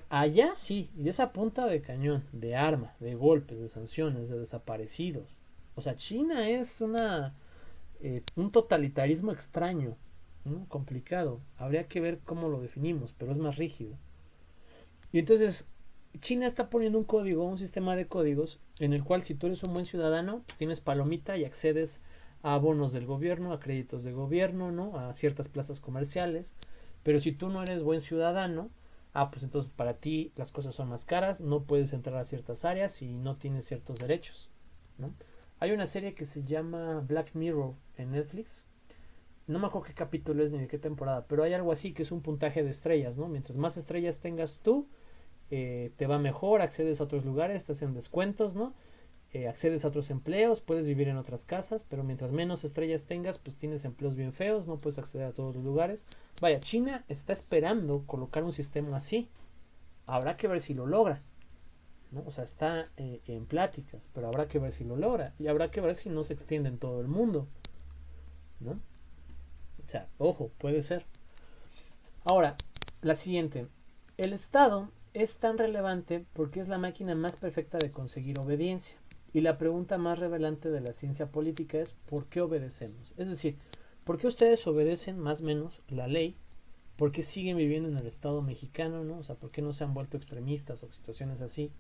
Allá sí, y esa punta de cañón, de arma, de golpes, de sanciones, de desaparecidos. O sea, China es un totalitarismo extraño, ¿no? Complicado. Habría que ver cómo lo definimos, pero es más rígido. Y entonces, China está poniendo un código, un sistema de códigos, en el cual si tú eres un buen ciudadano, pues tienes palomita y accedes a bonos del gobierno, a créditos de gobierno, ¿no? A ciertas plazas comerciales. Pero si tú no eres buen ciudadano, pues entonces para ti las cosas son más caras, no puedes entrar a ciertas áreas y no tienes ciertos derechos, ¿no? Hay una serie que se llama Black Mirror en Netflix. No me acuerdo qué capítulo es ni de qué temporada, pero hay algo así que es un puntaje de estrellas, ¿no? Mientras más estrellas tengas tú, te va mejor, accedes a otros lugares, estás en descuentos, ¿no? Accedes a otros empleos, puedes vivir en otras casas, pero mientras menos estrellas tengas, pues tienes empleos bien feos, no puedes acceder a todos los lugares. Vaya, China está esperando colocar un sistema así. Habrá que ver si lo logra, ¿no? O sea, está en pláticas, pero habrá que ver si lo logra. Y habrá que ver si no se extiende en todo el mundo, ¿no? O sea, ojo, puede ser. Ahora, la siguiente. El Estado es tan relevante porque es la máquina más perfecta de conseguir obediencia. Y la pregunta más revelante de la ciencia política es ¿por qué obedecemos? Es decir, ¿por qué ustedes obedecen más o menos la ley? ¿Por qué siguen viviendo en el Estado mexicano? ¿No? O sea, ¿por qué no se han vuelto extremistas o situaciones así?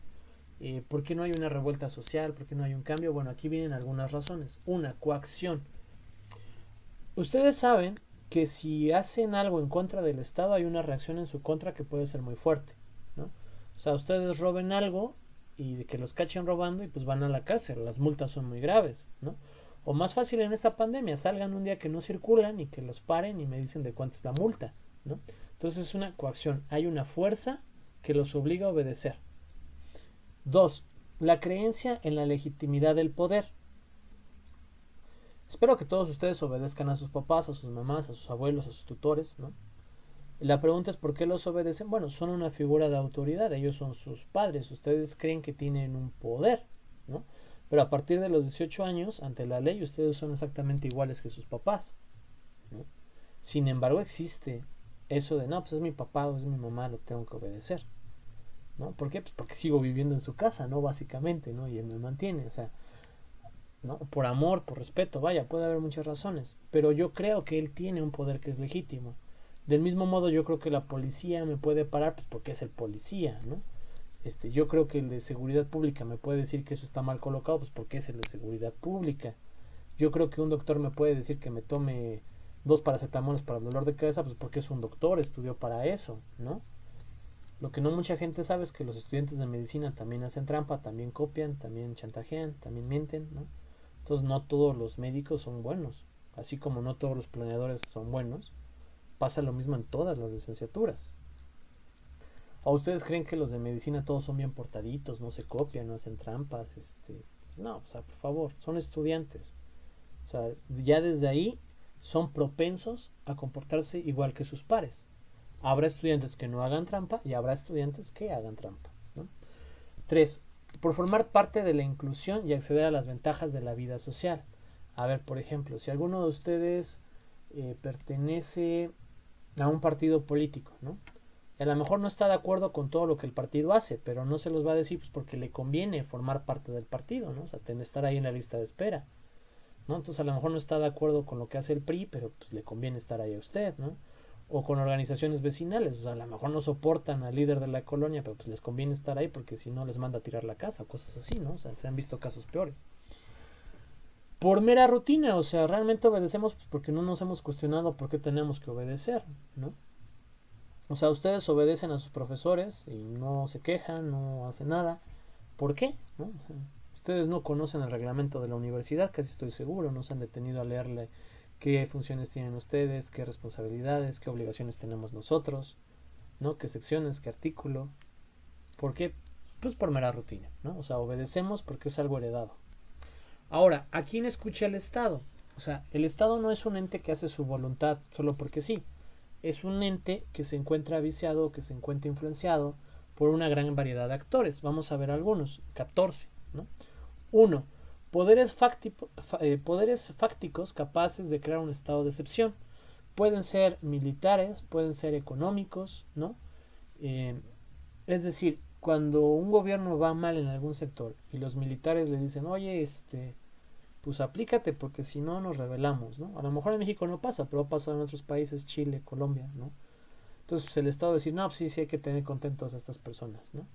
¿Por qué no hay una revuelta social? ¿Por qué no hay un cambio? Bueno, aquí vienen algunas razones. Una, coacción. Ustedes saben que si hacen algo en contra del Estado hay una reacción en su contra que puede ser muy fuerte, ¿no? O sea, ustedes roben algo y de que los cachen robando y pues van a la cárcel, las multas son muy graves, ¿no? O más fácil en esta pandemia, salgan un día que no circulan y que los paren y me dicen de cuánto es la multa, ¿no? Entonces es una coacción, hay una fuerza que los obliga a obedecer. Dos, la creencia en la legitimidad del poder. Espero que todos ustedes obedezcan a sus papás, a sus mamás, a sus abuelos, a sus tutores, ¿no? La pregunta es ¿por qué los obedecen? Bueno, son una figura de autoridad, ellos son sus padres, ustedes creen que tienen un poder, ¿no? Pero a partir de los 18 años, ante la ley, ustedes son exactamente iguales que sus papás, ¿no? Sin embargo, existe eso de, no, pues es mi papá o es mi mamá, lo tengo que obedecer, ¿no? ¿Por qué? Pues porque sigo viviendo en su casa, ¿no? Básicamente, ¿no? Y él me mantiene, o sea, ¿no? Por amor, por respeto, vaya, puede haber muchas razones, pero yo creo que él tiene un poder que es legítimo. Del mismo modo yo creo que la policía me puede parar pues porque es el policía, ¿no? Yo creo que el de seguridad pública me puede decir que eso está mal colocado pues porque es el de seguridad pública. Yo creo que un doctor me puede decir que me tome 2 paracetamoles para el dolor de cabeza pues porque es un doctor, estudió para eso, ¿no? Lo que no mucha gente sabe es que los estudiantes de medicina también hacen trampa, también copian, también chantajean, también mienten, ¿no? Entonces no todos los médicos son buenos, así como no todos los planeadores son buenos. Pasa lo mismo en todas las licenciaturas. ¿O ustedes creen que los de medicina todos son bien portaditos, no se copian, no hacen trampas, No, o sea, por favor, son estudiantes. O sea, ya desde ahí son propensos a comportarse igual que sus pares. Habrá estudiantes que no hagan trampa y habrá estudiantes que hagan trampa, ¿no? 3. Por formar parte de la inclusión y acceder a las ventajas de la vida social. A ver, por ejemplo, si alguno de ustedes pertenece a un partido político, ¿no? Y a lo mejor no está de acuerdo con todo lo que el partido hace, pero no se los va a decir pues porque le conviene formar parte del partido, ¿no? O sea, estar ahí en la lista de espera, ¿no? Entonces a lo mejor no está de acuerdo con lo que hace el PRI, pero pues le conviene estar ahí a usted, ¿no? O con organizaciones vecinales, o sea, a lo mejor no soportan al líder de la colonia, pero pues les conviene estar ahí porque si no les manda a tirar la casa o cosas así, ¿no? O sea, se han visto casos peores. Por mera rutina, o sea, realmente obedecemos pues, porque no nos hemos cuestionado por qué tenemos que obedecer, ¿no? O sea, ustedes obedecen a sus profesores y no se quejan, no hacen nada. ¿Por qué? ¿No? O sea, ustedes no conocen el reglamento de la universidad, casi estoy seguro, no se han detenido a leerle qué funciones tienen ustedes, qué responsabilidades, qué obligaciones tenemos nosotros, ¿no? Qué secciones, qué artículo. ¿Por qué? Pues por mera rutina, ¿no? O sea, obedecemos porque es algo heredado. Ahora, ¿a quién escucha el Estado? O sea, el Estado no es un ente que hace su voluntad solo porque sí. Es un ente que se encuentra viciado, que se encuentra influenciado por una gran variedad de actores. Vamos a ver algunos, 14, ¿no? 1. Poderes fácticos capaces de crear un estado de excepción. Pueden ser militares, pueden ser económicos, ¿no? Eh, es decir, cuando un gobierno va mal en algún sector y los militares le dicen, oye, pues aplícate porque si no nos rebelamos, ¿no? A lo mejor en México no pasa, pero ha pasado en otros países, Chile, Colombia, ¿no? Entonces pues el Estado decir, no, pues sí, sí hay que tener contentos a estas personas, ¿no?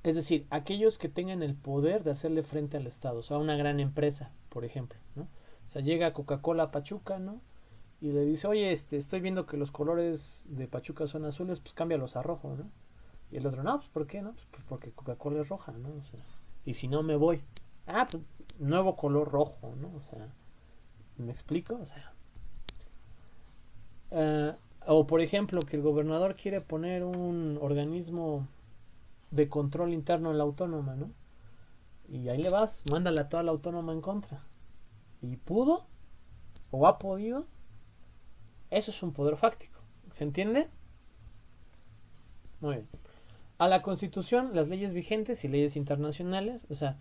Es decir, aquellos que tengan el poder de hacerle frente al Estado, o sea, una gran empresa, por ejemplo, ¿no? O sea, llega Coca-Cola a Pachuca, ¿no? Y le dice, oye, estoy viendo que los colores de Pachuca son azules, pues cámbialos a rojo, ¿no? Y el otro, no, pues ¿por qué? No, pues porque Coca-Cola es roja, ¿no? O sea, y si no me voy. Ah, pues nuevo color rojo, ¿no? O sea, ¿me explico? O sea, o por ejemplo, que el gobernador quiere poner un organismo de control interno en la autónoma, ¿no? Y ahí le vas, mándale a toda la autónoma en contra. ¿Y pudo? ¿O ha podido? Eso es un poder fáctico. ¿Se entiende? Muy bien. A la Constitución, las leyes vigentes y leyes internacionales, o sea,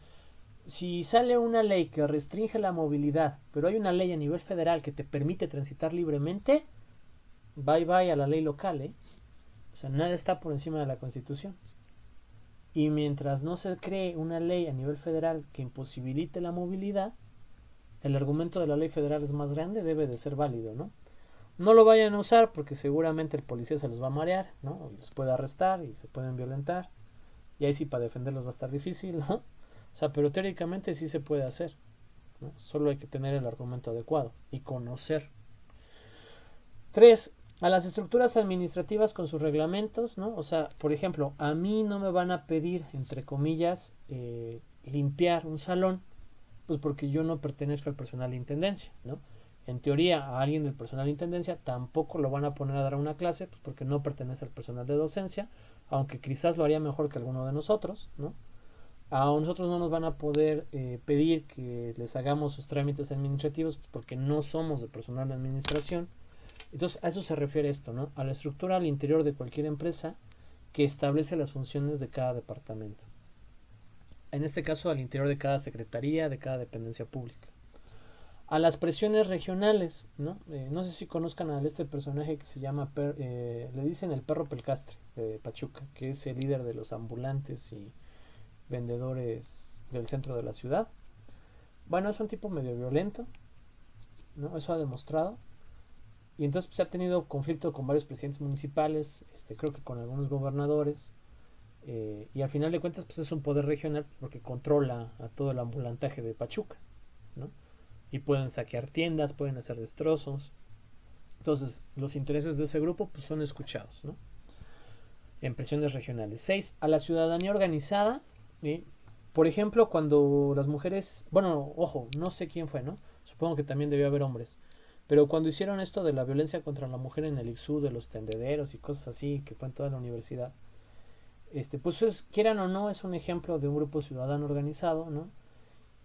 si sale una ley que restringe la movilidad, pero hay una ley a nivel federal que te permite transitar libremente, bye bye a la ley local, ¿eh? O sea, nada está por encima de la Constitución. Y mientras no se cree una ley a nivel federal que imposibilite la movilidad, el argumento de la ley federal es más grande, debe de ser válido, ¿no? No lo vayan a usar porque seguramente el policía se los va a marear, ¿no? Y los puede arrestar y se pueden violentar. Y ahí sí para defenderlos va a estar difícil, ¿no? O sea, pero teóricamente sí se puede hacer, ¿no? Solo hay que tener el argumento adecuado y conocer. 3. A las estructuras administrativas con sus reglamentos, ¿no? O sea, por ejemplo, a mí no me van a pedir, entre comillas, limpiar un salón, pues porque yo no pertenezco al personal de intendencia, ¿no? En teoría, a alguien del personal de intendencia tampoco lo van a poner a dar una clase, pues porque no pertenece al personal de docencia, aunque quizás lo haría mejor que alguno de nosotros, ¿no? A nosotros no nos van a poder pedir que les hagamos sus trámites administrativos pues porque no somos de personal de administración. Entonces, a eso se refiere esto, ¿no? A la estructura al interior de cualquier empresa que establece las funciones de cada departamento. En este caso, al interior de cada secretaría, de cada dependencia pública. A las presiones regionales, ¿no? No sé si conozcan a este personaje que se llama, le dicen el perro pelcastre de Pachuca, que es el líder de los ambulantes y vendedores del centro de la ciudad. Bueno, es un tipo medio violento, ¿no? Eso ha demostrado. Y entonces pues, ha tenido conflicto con varios presidentes municipales, creo que con algunos gobernadores. Y al final de cuentas pues es un poder regional porque controla a todo el ambulantaje de Pachuca, ¿no? Y pueden saquear tiendas, pueden hacer destrozos. Entonces los intereses de ese grupo pues son escuchados, ¿no? En presiones regionales. 6. A la ciudadanía organizada. Por ejemplo, cuando las mujeres, bueno, ojo, no sé quién fue, ¿no? Supongo que también debió haber hombres. Pero cuando hicieron esto de la violencia contra la mujer en el ICSU, de los tendederos y cosas así, que fue en toda la universidad, Pues quieran o no, es un ejemplo de un grupo ciudadano organizado, ¿no?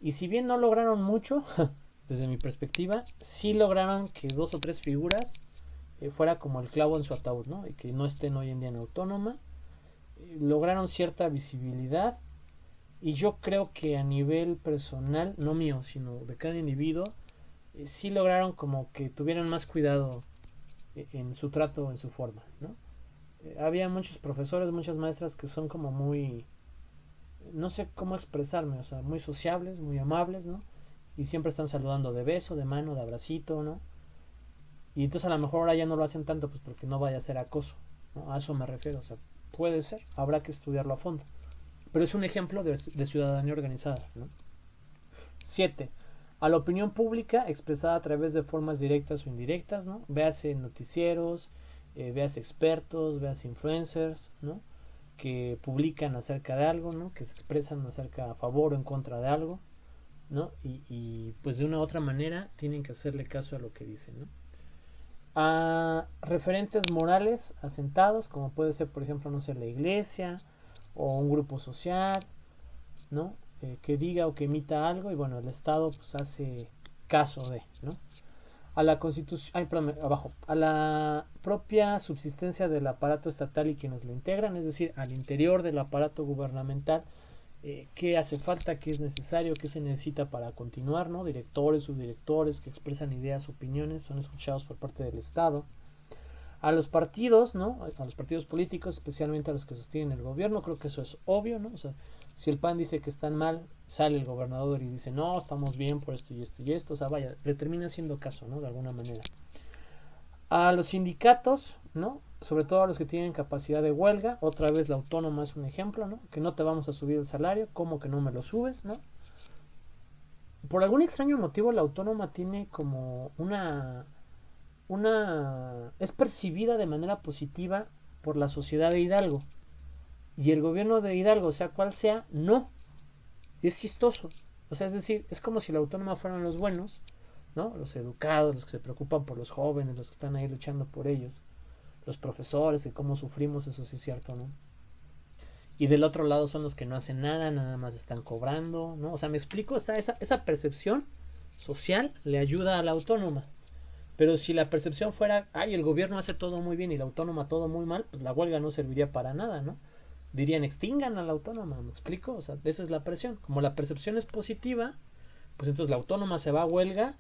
Y si bien no lograron mucho, desde mi perspectiva, sí lograron que dos o tres figuras fuera como el clavo en su ataúd, ¿no? Y que no estén hoy en día en Autónoma. Lograron cierta visibilidad y yo creo que a nivel personal, no mío, sino de cada individuo, sí lograron como que tuvieran más cuidado en su trato, en su forma, ¿no? Había muchos profesores, muchas maestras que son como muy, no sé cómo expresarme, o sea, muy sociables, muy amables, ¿no? Y siempre están saludando de beso, de mano, de abracito, ¿no? Y entonces a lo mejor ahora ya no lo hacen tanto, pues porque no vaya a ser acoso, ¿no? A eso me refiero, o sea, puede ser, habrá que estudiarlo a fondo. Pero es un ejemplo de ciudadanía organizada, ¿no? 7. A la opinión pública expresada a través de formas directas o indirectas, ¿no? Véase noticieros, véase expertos, véase influencers, ¿no? Que publican acerca de algo, ¿no? Que se expresan acerca a favor o en contra de algo, ¿no? Y pues de una u otra manera tienen que hacerle caso a lo que dicen, ¿no? A referentes morales asentados, como puede ser, por ejemplo, no sé, la iglesia o un grupo social, ¿no? Que diga o que emita algo y bueno, el Estado pues hace caso de, ¿no? A la constitución, ay, perdón, abajo, a la propia subsistencia del aparato estatal y quienes lo integran, es decir, al interior del aparato gubernamental, qué hace falta, qué es necesario, qué se necesita para continuar, ¿no? Directores, subdirectores que expresan ideas, opiniones, son escuchados por parte del Estado. A los partidos, ¿no? A los partidos políticos, especialmente a los que sostienen el gobierno, creo que eso es obvio, ¿no? O sea, si el PAN dice que están mal, sale el gobernador y dice, no, estamos bien por esto y esto y esto, o sea, vaya, le termina haciendo caso, ¿no? De alguna manera. A los sindicatos, ¿no? Sobre todo a los que tienen capacidad de huelga, otra vez la autónoma es un ejemplo, ¿no? Que no te vamos a subir el salario, ¿cómo que no me lo subes, ¿no? Por algún extraño motivo la autónoma tiene como es percibida de manera positiva por la sociedad de Hidalgo. Y el gobierno de Hidalgo, sea cual sea, no. Es chistoso. O sea, es decir, es como si la autónoma fueran los buenos, ¿no? Los educados, los que se preocupan por los jóvenes, los que están ahí luchando por ellos. Los profesores, de cómo sufrimos, eso sí es cierto, ¿no? Y del otro lado son los que no hacen nada, nada más están cobrando, ¿no? O sea, me explico, esa percepción social le ayuda a la autónoma. Pero si la percepción fuera, ay, el gobierno hace todo muy bien y la autónoma todo muy mal, pues la huelga no serviría para nada, ¿no? Dirían, extingan a la autónoma, ¿me explico? O sea, esa es la presión. Como la percepción es positiva, pues entonces la autónoma se va a huelga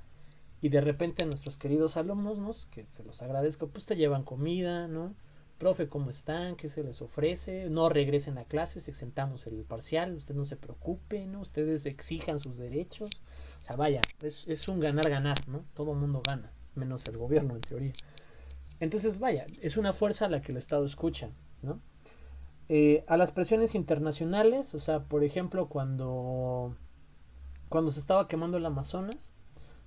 y de repente nuestros queridos alumnos, ¿no? Que se los agradezco, pues te llevan comida, ¿no? Profe, ¿cómo están? ¿Qué se les ofrece? No regresen a clases, exentamos el parcial, usted no se preocupe, ¿no? Ustedes exijan sus derechos. O sea, vaya, es un ganar-ganar, ¿no? Todo el mundo gana, menos el gobierno en teoría. Entonces, vaya, es una fuerza a la que el Estado escucha, ¿no? A las presiones internacionales, o sea, por ejemplo, cuando se estaba quemando el Amazonas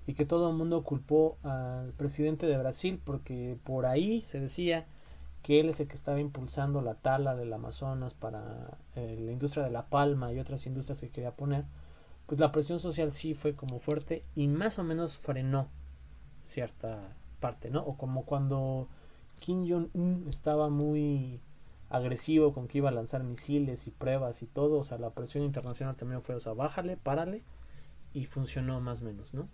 y que todo el mundo culpó al presidente de Brasil porque por ahí se decía que él es el que estaba impulsando la tala del Amazonas para la industria de la palma y otras industrias que quería poner, pues la presión social sí fue como fuerte y más o menos frenó cierta parte, ¿no? O como cuando Kim Jong-un estaba muy agresivo con que iba a lanzar misiles y pruebas y todo, o sea, la presión internacional también fue, o sea, bájale, párale, y funcionó más o menos, ¿no?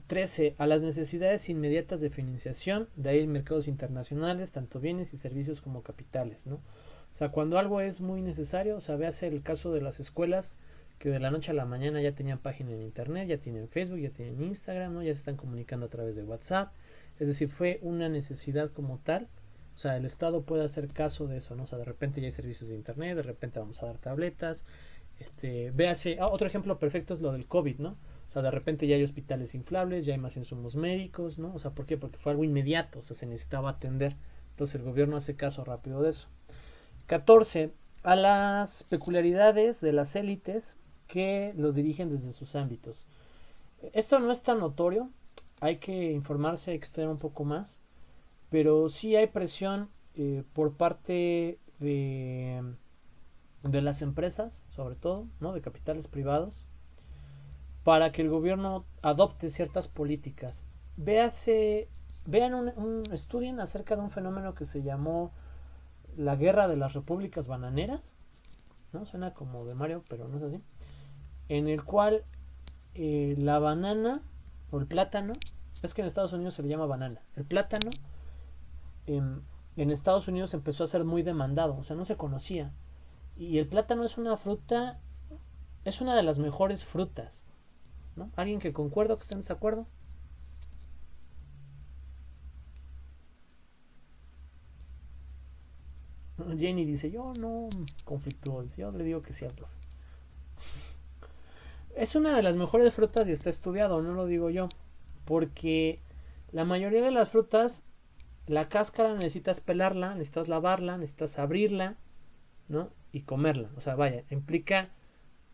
13. A las necesidades inmediatas de financiación, de ahí mercados internacionales, tanto bienes y servicios como capitales, ¿no? O sea, cuando algo es muy necesario, o sea, véase el caso de las escuelas que de la noche a la mañana ya tenían página en internet, ya tienen Facebook, ya tienen Instagram, ¿no? Ya se están comunicando a través de WhatsApp. Es decir, fue una necesidad como tal. O sea, el Estado puede hacer caso de eso, ¿no? O sea, de repente ya hay servicios de internet, de repente vamos a dar tabletas. Véase, otro ejemplo perfecto es lo del COVID, ¿no? O sea, de repente ya hay hospitales inflables, ya hay más insumos médicos, ¿no? O sea, ¿por qué? Porque fue algo inmediato, o sea, se necesitaba atender. Entonces el gobierno hace caso rápido de eso. 14. A las peculiaridades de las élites que los dirigen desde sus ámbitos. Esto no es tan notorio, hay que informarse, hay que estudiar un poco más, pero sí hay presión por parte de las empresas, sobre todo, ¿no? De capitales privados, para que el gobierno adopte ciertas políticas. Véase vean estudien acerca de un fenómeno que se llamó la Guerra de las Repúblicas Bananeras, ¿no? Suena como de Mario, pero no es así. En el cual la banana o el plátano, es que en Estados Unidos se le llama banana, el plátano en Estados Unidos empezó a ser muy demandado, o sea, no se conocía. Y el plátano es una fruta, es una de las mejores frutas, ¿no? ¿Alguien que concuerda, que esté en desacuerdo? Jenny dice, yo no conflictúo, yo le digo que sí al profe. Es una de las mejores frutas y está estudiado, no lo digo yo, porque la mayoría de las frutas, la cáscara necesitas pelarla, necesitas lavarla, necesitas abrirla, ¿no? Y comerla. O sea, vaya, implica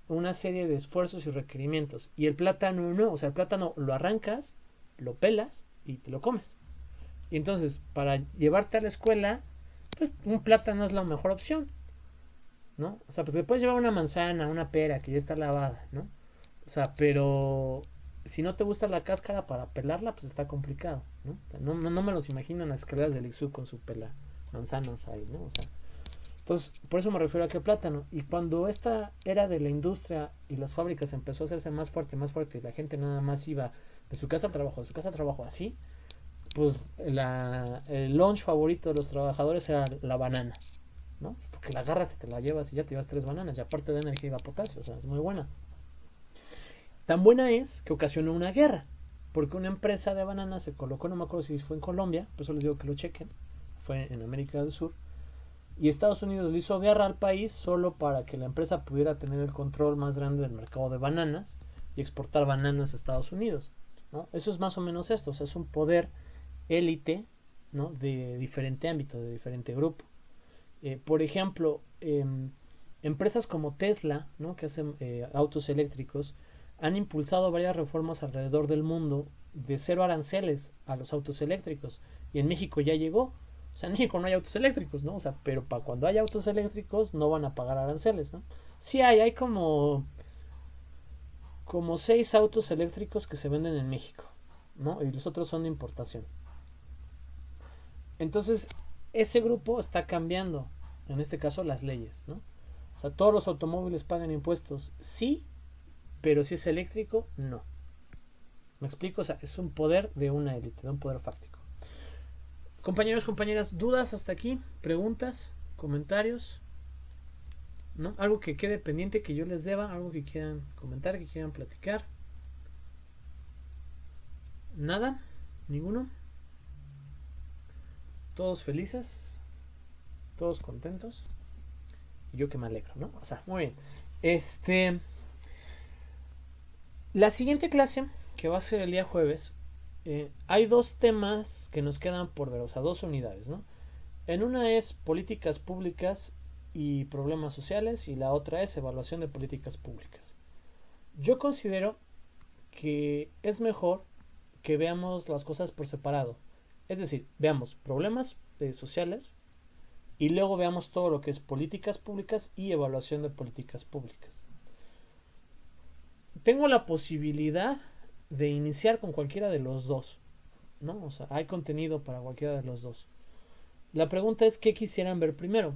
una serie de esfuerzos y requerimientos. Y el plátano no, o sea, el plátano lo arrancas, lo pelas y te lo comes. Y entonces, para llevarte a la escuela, pues un plátano es la mejor opción, ¿no? O sea, pues te puedes llevar una manzana, una pera que ya está lavada, ¿no? O sea, pero si no te gusta la cáscara para pelarla, pues está complicado, ¿no? O sea, no me los imagino en las escaleras del Ixú con su pela manzanas ahí, ¿no? O sea, entonces, por eso me refiero a que plátano. Y cuando esta era de la industria y las fábricas empezó a hacerse más fuerte, y la gente nada más iba de su casa al trabajo, de su casa al trabajo, así, pues el lunch favorito de los trabajadores era la banana, ¿no? Porque la agarras y te la llevas y ya te llevas 3 bananas, y aparte de energía y da potasio, o sea, es muy buena. Tan buena es que ocasionó una guerra, porque una empresa de bananas se colocó, no me acuerdo si fue en Colombia, por eso les digo que lo chequen, fue en América del Sur, y Estados Unidos le hizo guerra al país solo para que la empresa pudiera tener el control más grande del mercado de bananas y exportar bananas a Estados Unidos, ¿no? Eso es más o menos esto, o sea, es un poder élite, ¿no? De diferente ámbito, de diferente grupo. Por ejemplo, empresas como Tesla, ¿no? Que hacen autos eléctricos, han impulsado varias reformas alrededor del mundo de cero aranceles a los autos eléctricos. Y en México ya llegó. O sea, en México no hay autos eléctricos, ¿no? O sea, pero para cuando haya autos eléctricos no van a pagar aranceles, ¿no? Sí hay como 6 autos eléctricos que se venden en México, ¿no? Y los otros son de importación. Entonces, ese grupo está cambiando, en este caso, las leyes, ¿no? O sea, todos los automóviles pagan impuestos, sí, pero si es eléctrico, no. ¿Me explico? O sea, es un poder de una élite, de un poder fáctico. Compañeros, compañeras, ¿dudas hasta aquí? ¿Preguntas? ¿Comentarios? ¿No? ¿Algo que quede pendiente que yo les deba? ¿Algo que quieran comentar, que quieran platicar? ¿Nada? ¿Ninguno? ¿Todos felices? ¿Todos contentos? Y yo que me alegro, ¿no? O sea, muy bien. La siguiente clase, que va a ser el día jueves, hay 2 temas que nos quedan por ver, o sea, 2 unidades, ¿no? En una es políticas públicas y problemas sociales y la otra es evaluación de políticas públicas. Yo considero que es mejor que veamos las cosas por separado. Es decir, veamos problemas sociales y luego veamos todo lo que es políticas públicas y evaluación de políticas públicas. Tengo la posibilidad de iniciar con cualquiera de los dos, ¿no? O sea, hay contenido para cualquiera de los dos. La pregunta es qué quisieran ver primero.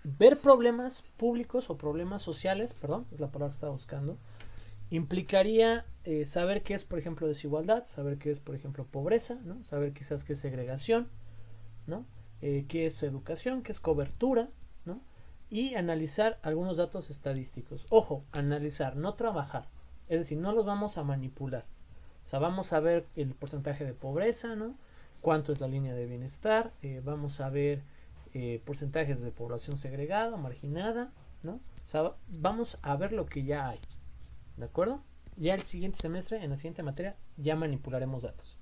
Ver problemas públicos o problemas sociales, perdón, es la palabra que estaba buscando, implicaría saber qué es, por ejemplo, desigualdad, saber qué es, por ejemplo, pobreza, ¿no? Saber quizás qué es segregación, ¿no? Qué es educación, qué es cobertura, ¿no? Y analizar algunos datos estadísticos. Ojo, analizar, no trabajar. Es decir, no los vamos a manipular. O sea, vamos a ver el porcentaje de pobreza, ¿no? Cuánto es la línea de bienestar. Vamos a ver porcentajes de población segregada, marginada, ¿no? O sea, vamos a ver lo que ya hay. ¿De acuerdo? Ya el siguiente semestre, en la siguiente materia, ya manipularemos datos.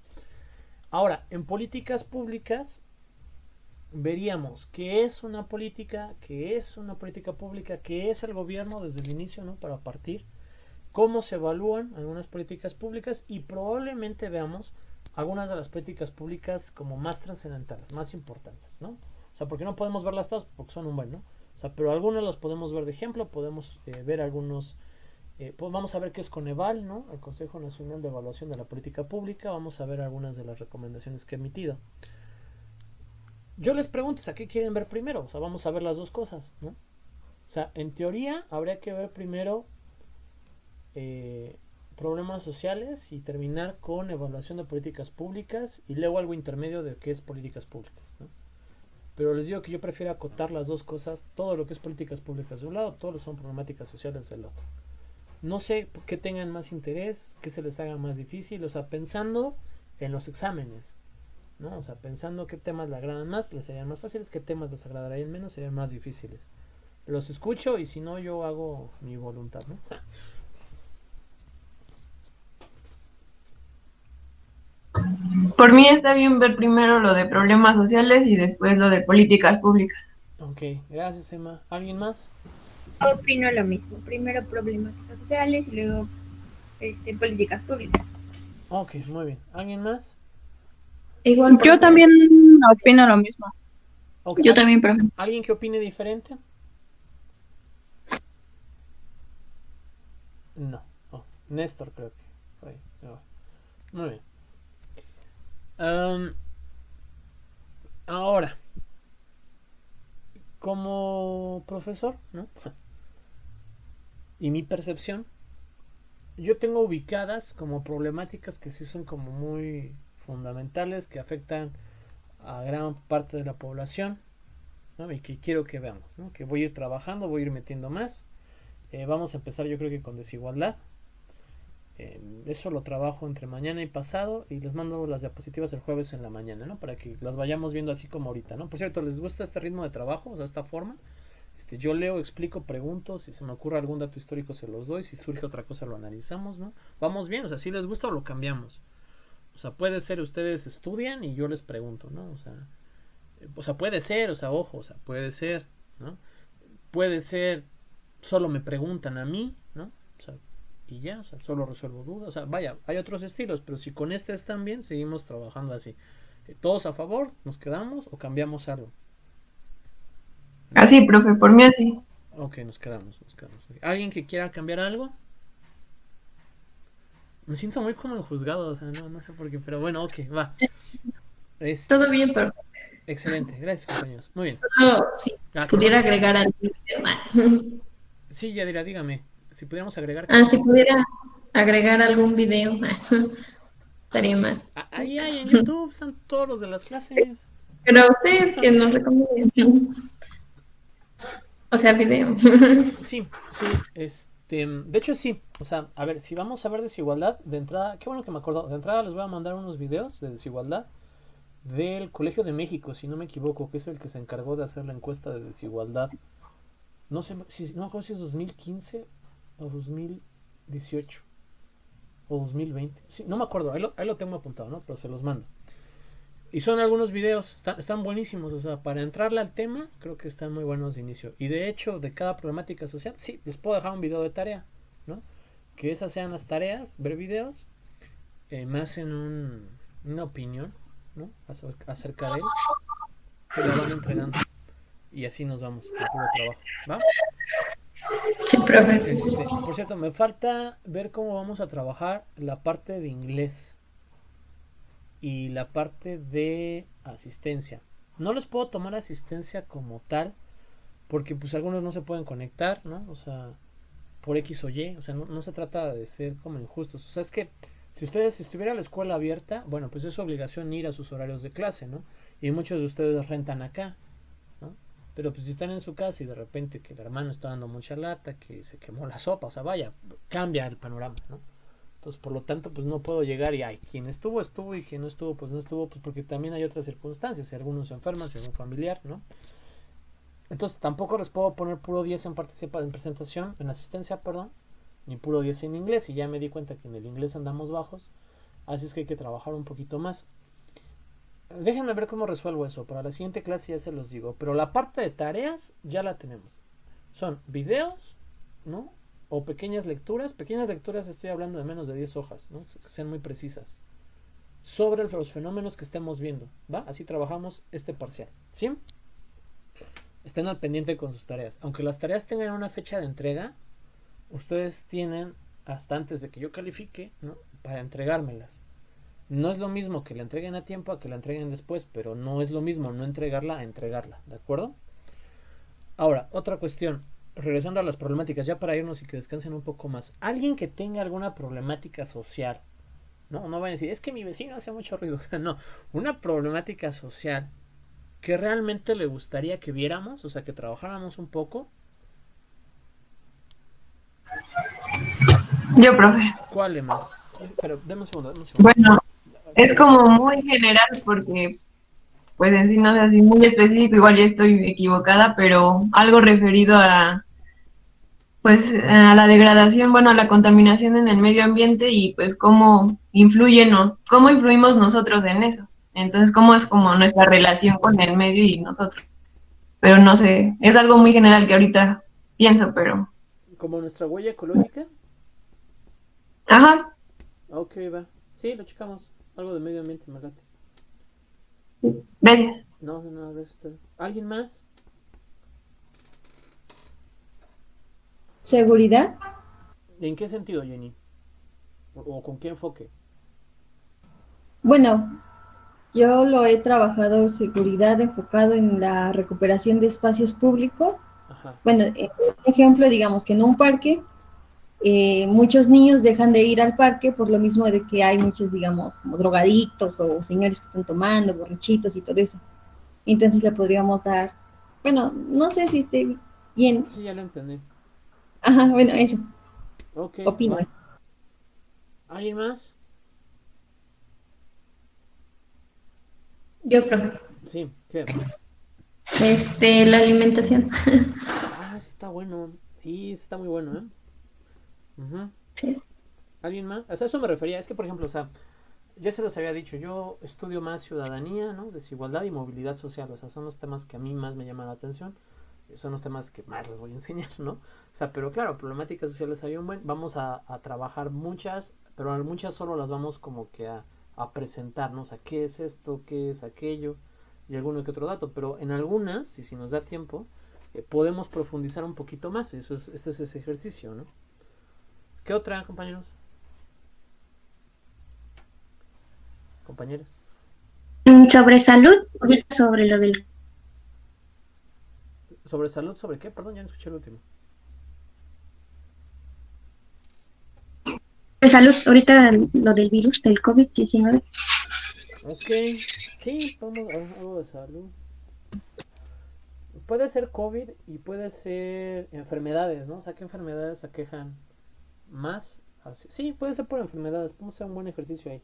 Ahora, en políticas públicas, veríamos qué es una política pública, qué es el gobierno desde el inicio, ¿no? Para partir, cómo se evalúan algunas políticas públicas y probablemente veamos algunas de las políticas públicas como más trascendentales, más importantes, ¿no? O sea, porque no podemos verlas todas porque son un buen, ¿no? O sea, pero algunas las podemos ver de ejemplo, podemos ver algunos Pues vamos a ver qué es Coneval, ¿no? El Consejo Nacional de Evaluación de la Política Pública. Vamos a ver algunas de las recomendaciones que ha emitido. Yo les pregunto, o sea, ¿qué quieren ver primero? O sea, vamos a ver las dos cosas, ¿no? O sea, en teoría habría que ver primero problemas sociales y terminar con evaluación de políticas públicas y luego algo intermedio de qué es políticas públicas, ¿no? Pero les digo que yo prefiero acotar las dos cosas, todo lo que es políticas públicas de un lado, todo lo que son problemáticas sociales del otro. No sé qué tengan más interés, qué se les haga más difícil, o sea, pensando en los exámenes, ¿no? O sea, pensando qué temas les agradan más, les serían más fáciles, qué temas les agradarían menos, serían más difíciles. Los escucho y si no, yo hago mi voluntad, ¿no? Por mí está bien ver primero lo de problemas sociales y después lo de políticas públicas. Ok, gracias Emma. ¿Alguien más? Opino lo mismo. Primero problemáticas sociales y luego políticas públicas. Ok, muy bien. ¿Alguien más? Igual, Yo también opino lo mismo. Okay. Yo también, profe. ¿Alguien que opine diferente? No. Oh, Néstor creo que fue. Oh. Muy bien. Ahora, como profesor, ¿no? Y mi percepción, yo tengo ubicadas como problemáticas que sí son como muy fundamentales, que afectan a gran parte de la población, ¿no? Y que quiero que veamos, ¿no? Que voy a ir trabajando, voy a ir metiendo más. Vamos a empezar yo creo que con desigualdad. Eso lo trabajo entre mañana y pasado y les mando las diapositivas el jueves en la mañana, ¿no? Para que las vayamos viendo así como ahorita, ¿no? Por cierto, ¿les gusta este ritmo de trabajo? O sea, esta forma. Yo leo, explico, pregunto, si se me ocurre algún dato histórico se los doy, si surge otra cosa lo analizamos, ¿no? Vamos bien, o sea, si les gusta o lo cambiamos. O sea, puede ser ustedes estudian y yo les pregunto, ¿no? O sea, puede ser, o sea, ojo, o sea, puede ser, ¿no? Puede ser, solo me preguntan a mí, ¿no? O sea, y ya, o sea, solo resuelvo dudas. O sea, vaya, hay otros estilos, pero si con este están bien, seguimos trabajando así. ¿Todos a favor? ¿Nos quedamos o cambiamos algo? así, profe, por mí así. Ok, nos quedamos. ¿Alguien que quiera cambiar algo? Me siento muy como en juzgado, o sea, no sé por qué, pero bueno, ok, va. Todo bien, pero Excelente, gracias compañeros. Muy bien. solo si pudiera agregar al video. Sí, Yadira, dígame. Si pudiéramos agregar. Si pudiera agregar algún video, estaría más. Ahí hay en YouTube, están todos los de las clases. Pero usted que nos recomiende. O sea, video. Sí. De hecho sí. O sea, a ver, si vamos a ver desigualdad, de entrada, qué bueno que me acuerdo. De entrada les voy a mandar unos videos de desigualdad del Colegio de México, si no me equivoco, que es el que se encargó de hacer la encuesta de desigualdad. No sé si, no me acuerdo si es 2015 o 2018 o 2020. Sí, no me acuerdo, ahí lo tengo apuntado, ¿no? Pero se los mando. Y son algunos videos, están buenísimos, o sea, para entrarle al tema, creo que están muy buenos de inicio. Y de hecho, de cada problemática social, sí, les puedo dejar un video de tarea, ¿no? Que esas sean las tareas, ver videos, me hacen una opinión, ¿no? Acerca de él, que la van entregando. Y así nos vamos, con puro trabajo, ¿va? Sí, profe. Por cierto, me falta ver cómo vamos a trabajar la parte de inglés y la parte de asistencia. No les puedo tomar asistencia como tal porque pues algunos no se pueden conectar, ¿no? O sea, por X o Y, o sea, no se trata de ser como injustos. O sea, es que si estuviera la escuela abierta, bueno, pues es su obligación ir a sus horarios de clase, ¿no? Y muchos de ustedes rentan acá, ¿no? Pero pues si están en su casa y de repente que el hermano está dando mucha lata, que se quemó la sopa, o sea, vaya, cambia el panorama, ¿no? Entonces, por lo tanto, pues no puedo llegar y, quien estuvo, y quien no estuvo, pues porque también hay otras circunstancias, si algunos se enferman, si algún familiar, ¿no? Entonces, tampoco les puedo poner puro 10 en presentación, en asistencia, perdón, ni puro 10 en inglés, y ya me di cuenta que en el inglés andamos bajos, así es que hay que trabajar un poquito más. Déjenme ver cómo resuelvo eso, para la siguiente clase ya se los digo, pero la parte de tareas ya la tenemos. Son videos, ¿no? O pequeñas lecturas estoy hablando de menos de 10 hojas, ¿no? Que sean muy precisas, sobre los fenómenos que estemos viendo, ¿va? Así trabajamos este parcial, ¿sí? Estén al pendiente con sus tareas, aunque las tareas tengan una fecha de entrega, ustedes tienen hasta antes de que yo califique, ¿no? Para entregármelas. No es lo mismo que la entreguen a tiempo a que la entreguen después, pero no es lo mismo no entregarla a entregarla, ¿de acuerdo? Ahora, otra cuestión, regresando a las problemáticas, ya para irnos y que descansen un poco más. Alguien que tenga alguna problemática social, no vayan a decir, es que mi vecino hace mucho ruido, o sea, no, una problemática social que realmente le gustaría que viéramos, o sea, que trabajáramos un poco. Yo, profe. ¿Cuál, Emma? Pero deme un segundo, deme un segundo. Bueno, es como muy general porque, pues en sí no es así muy específico, igual ya estoy equivocada, pero algo referido a, pues, a la degradación, bueno, a la contaminación en el medio ambiente y pues cómo influyen o cómo influimos nosotros en eso. Entonces, cómo es como nuestra relación con el medio y nosotros. Pero no sé, es algo muy general que ahorita pienso, pero... ¿Como nuestra huella ecológica? Ajá, Ok, va. Sí, lo checamos. Algo de medio ambiente, me late. gracias. No, a ver, ¿alguien más? ¿Seguridad? ¿En qué sentido, Jenny? ¿O con qué enfoque? Bueno, yo lo he trabajado seguridad enfocado en la recuperación de espacios públicos. Ajá. Bueno, un ejemplo, digamos que en un parque, muchos niños dejan de ir al parque por lo mismo de que hay muchos, digamos, como drogadictos o señores que están tomando, borrachitos y todo eso. Entonces le podríamos dar, bueno, no sé si esté bien. Sí, ya lo entendí. Ajá, bueno, eso, Ok, opino. va. ¿Alguien más? Yo, profe. Sí, ¿qué? La alimentación. Ah, sí está bueno. Sí, está muy bueno, ¿eh? Ujú. Sí. ¿Alguien más? O sea, eso me refería. Es que, por ejemplo, o sea, ya se los había dicho, yo estudio más ciudadanía, ¿no? Desigualdad y movilidad social. O sea, son los temas que a mí más me llaman la atención. Son los temas que más les voy a enseñar, ¿no? O sea, pero claro, problemáticas sociales hay un buen. Vamos a trabajar muchas, pero muchas solo las vamos como que a presentarnos. A qué es esto, qué es aquello y alguno que otro dato. Pero en algunas, y si nos da tiempo, podemos profundizar un poquito más. Esto es ese ejercicio, ¿no? ¿Qué otra, compañeros? Compañeros. Sobre salud, sobre lo del ¿Sobre salud? ¿Sobre qué? Perdón, ya no escuché el último. de salud, ahorita lo del virus del COVID-19. Ok, sí, vamos a algo de salud. Puede ser COVID y puede ser enfermedades, ¿no? O sea, ¿qué enfermedades aquejan más? Así. Sí, puede ser por enfermedades. Vamos a hacer un buen ejercicio ahí.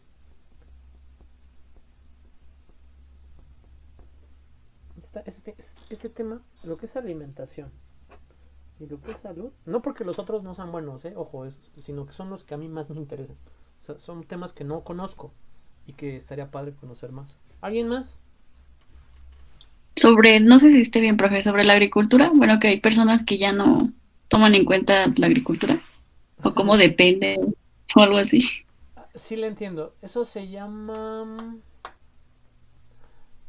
Este tema, lo que es alimentación y lo que es salud, no porque los otros no sean buenos, ojo, sino que son los que a mí más me interesan. O sea, son temas que no conozco y que estaría padre conocer más. ¿Alguien más? Sobre, no sé si esté bien, profe, sobre la agricultura. Bueno, que hay personas que ya no toman en cuenta la agricultura o cómo depende o algo así. Sí, le entiendo. Eso se llama...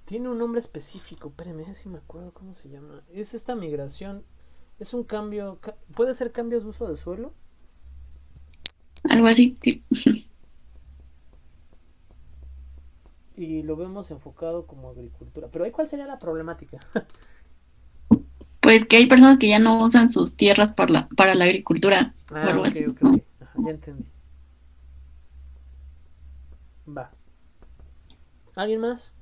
Tiene un nombre específico. Espérenme, si me acuerdo cómo se llama. Es esta migración. Es un cambio... ¿Puede ser cambios de uso de suelo? Algo así, sí. Y lo vemos enfocado como agricultura. Pero ahí, ¿cuál sería la problemática? Pues que hay personas que ya no usan sus tierras para la agricultura o Ah, algo ok, así, ok, ¿no? ok. Ajá, ya entendí. Va. ¿Alguien más?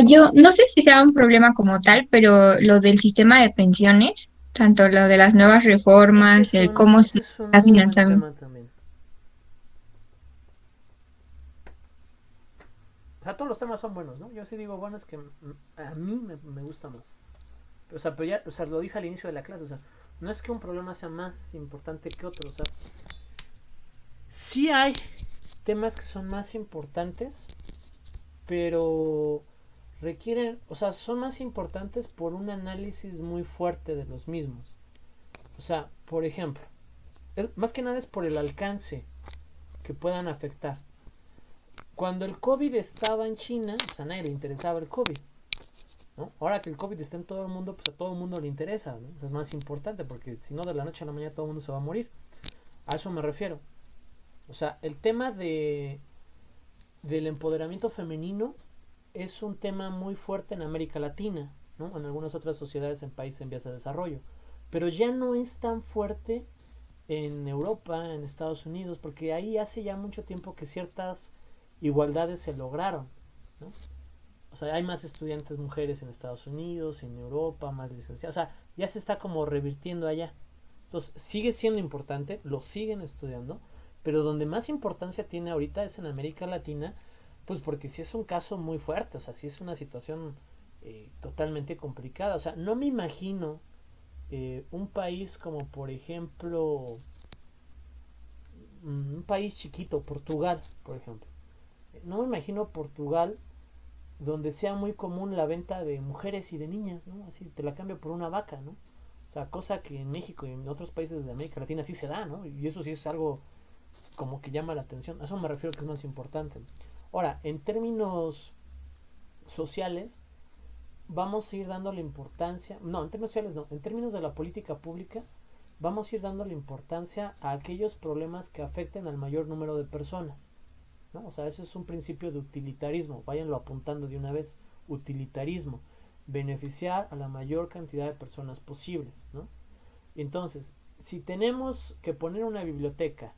Yo no sé si sea un problema como tal, pero lo del sistema de pensiones, tanto lo de las nuevas reformas, el cómo Ese se es un está muy buen financiando. tema también. O sea, todos los temas son buenos, ¿no? Yo sí digo, bueno, es que a mí me gusta más. O sea, pero ya, o sea, lo dije al inicio de la clase, o sea, no es que un problema sea más importante que otro, o sea, sí hay temas que son más importantes, pero requieren, o sea, son más importantes por un análisis muy fuerte de los mismos. O sea, por ejemplo, más que nada es por el alcance que puedan afectar. Cuando el COVID estaba en China, pues a nadie le interesaba el COVID, ¿no? Ahora que el COVID está en todo el mundo, pues a todo el mundo le interesa, ¿no? Eso es más importante, porque si no, de la noche a la mañana todo el mundo se va a morir. A eso me refiero. O sea, el tema del empoderamiento femenino es un tema muy fuerte en América Latina, ¿no? En algunas otras sociedades en países en vías de desarrollo. Pero ya no es tan fuerte en Europa, en Estados Unidos, porque ahí hace ya mucho tiempo que ciertas igualdades se lograron, ¿no? O sea, hay más estudiantes mujeres en Estados Unidos, en Europa, más licenciados. O sea, ya se está como revirtiendo allá. Entonces, sigue siendo importante, lo siguen estudiando, pero donde más importancia tiene ahorita es en América Latina, pues porque sí es un caso muy fuerte, o sea, sí es una situación totalmente complicada. O sea, no me imagino un país como, por ejemplo, un país chiquito, Portugal, por ejemplo. No me imagino Portugal donde sea muy común la venta de mujeres y de niñas, ¿no? Así te la cambio por una vaca, ¿no? O sea, cosa que en México y en otros países de América Latina sí se da, ¿no? Y eso sí es algo como que llama la atención. A eso me refiero que es más importante. Ahora, en términos sociales, vamos a ir dándole importancia, no, en términos sociales no, en términos de la política pública, vamos a ir dándole importancia a aquellos problemas que afecten al mayor número de personas, ¿no? O sea, ese es un principio de utilitarismo, váyanlo apuntando de una vez, utilitarismo, beneficiar a la mayor cantidad de personas posibles, ¿no? Entonces, si tenemos que poner una biblioteca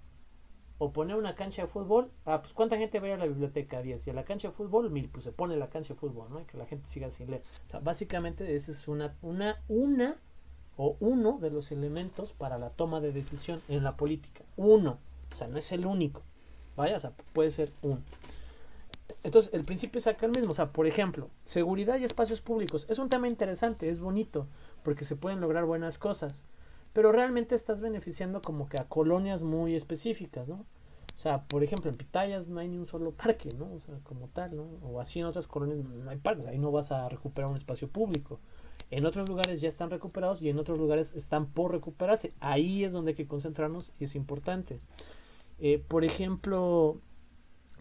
o poner una cancha de fútbol, pues ¿cuánta gente va a ir a la biblioteca? 10. Y a la cancha de fútbol, 1000. Pues se pone la cancha de fútbol, ¿no? Y que la gente siga sin leer. O sea, básicamente ese es uno de los elementos para la toma de decisión en la política. Uno. O sea, no es el único. ¿Vaya? O sea, puede ser uno. Entonces, el principio es acá el mismo. O sea, por ejemplo, seguridad y espacios públicos. Es un tema interesante, es bonito, porque se pueden lograr buenas cosas. Pero realmente estás beneficiando como que a colonias muy específicas, ¿no? O sea, por ejemplo, en Pitayas no hay ni un solo parque, ¿no? O sea, como tal, ¿no? O así en otras colonias no hay parques, ahí no vas a recuperar un espacio público. En otros lugares ya están recuperados y en otros lugares están por recuperarse. Ahí es donde hay que concentrarnos y es importante. Por ejemplo,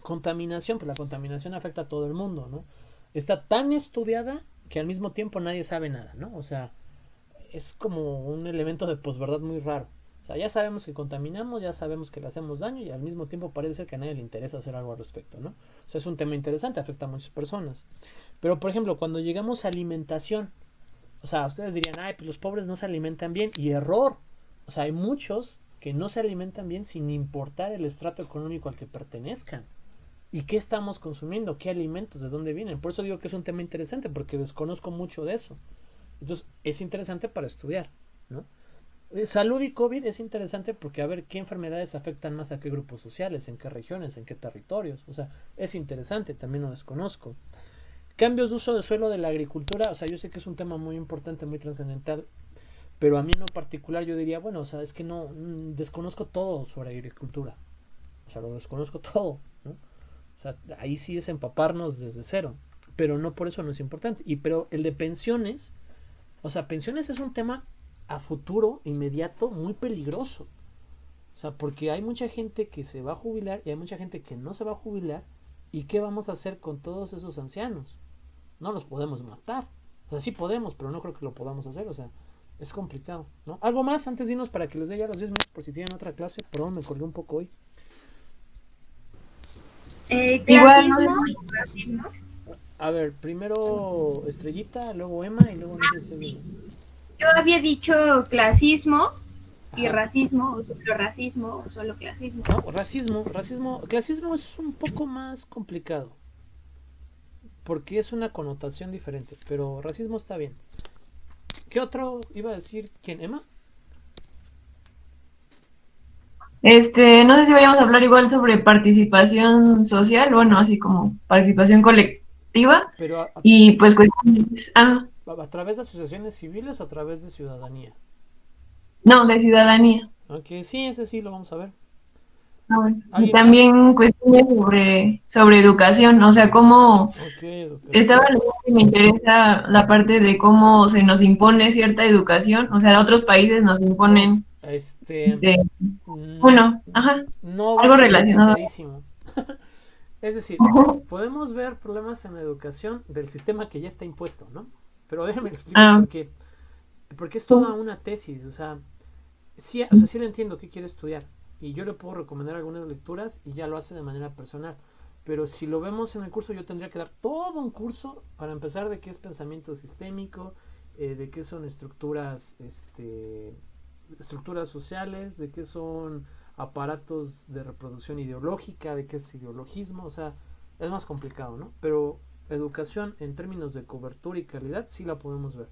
contaminación, pues la contaminación afecta a todo el mundo, ¿no? Está tan estudiada que al mismo tiempo nadie sabe nada, ¿no? O sea, es como un elemento de posverdad muy raro. O sea, ya sabemos que contaminamos, ya sabemos que le hacemos daño y al mismo tiempo parece ser que a nadie le interesa hacer algo al respecto, ¿no? O sea, es un tema interesante, afecta a muchas personas. Pero, por ejemplo, cuando llegamos a alimentación, o sea, ustedes dirían, ay, pues los pobres no se alimentan bien. Y error. O sea, hay muchos que no se alimentan bien sin importar el estrato económico al que pertenezcan. ¿Y qué estamos consumiendo? ¿Qué alimentos? ¿De dónde vienen? Por eso digo que es un tema interesante, porque desconozco mucho de eso. Entonces, es interesante para estudiar, ¿no? Salud y COVID es interesante porque a ver qué enfermedades afectan más a qué grupos sociales, en qué regiones, en qué territorios. O sea, es interesante, también lo desconozco. Cambios de uso de suelo de la agricultura, o sea, yo sé que es un tema muy importante, muy trascendental, pero a mí en lo particular yo diría, bueno, o sea, es que no, desconozco todo sobre agricultura. O sea, lo desconozco todo, ¿no? O sea, ahí sí es empaparnos desde cero, pero no por eso no es importante. Pero el de pensiones, o sea, pensiones es un tema a futuro, inmediato, muy peligroso. O sea, porque hay mucha gente que se va a jubilar y hay mucha gente que no se va a jubilar. ¿Y qué vamos a hacer con todos esos ancianos? No los podemos matar. O sea, sí podemos, pero no creo que lo podamos hacer. O sea, es complicado, ¿no? Algo más antes de irnos para que les dé ya los 10 minutos por si tienen otra clase. Perdón, me colgué un poco hoy. Igual, ¿no? Racismo. A ver, primero Estrellita, luego Emma y luego no sé si... Yo había dicho clasismo y Ajá. racismo, o solo racismo, o solo clasismo. No, clasismo es un poco más complicado. Porque es una connotación diferente. Pero racismo está bien. ¿Qué otro iba a decir? ¿Quién? ¿Emma? No sé si vayamos a hablar igual sobre participación social, bueno, así como participación colectiva Pero y pues cuestiones, ¿a través de asociaciones civiles o a través de ciudadanía? no, de ciudadanía. Ok, sí, ese sí lo vamos a ver. Bueno. Y ¿Alguien también cuestiones sobre educación, o sea, cómo Ok, educación. estaba leyendo y me interesa la parte de cómo se nos impone cierta educación, o sea, otros países nos imponen bueno, no algo va relacionado. clarísimo. Es decir, podemos ver problemas en la educación del sistema que ya está impuesto, ¿no? Pero déjame explicar porque es toda una tesis, o sea, sí lo entiendo que quiere estudiar y yo le puedo recomendar algunas lecturas y ya lo hace de manera personal, pero si lo vemos en el curso yo tendría que dar todo un curso para empezar de qué es pensamiento sistémico, de qué son estructuras sociales, de qué son aparatos de reproducción ideológica, de qué es ideologismo, o sea, es más complicado, ¿no? Pero educación en términos de cobertura y calidad sí la podemos ver.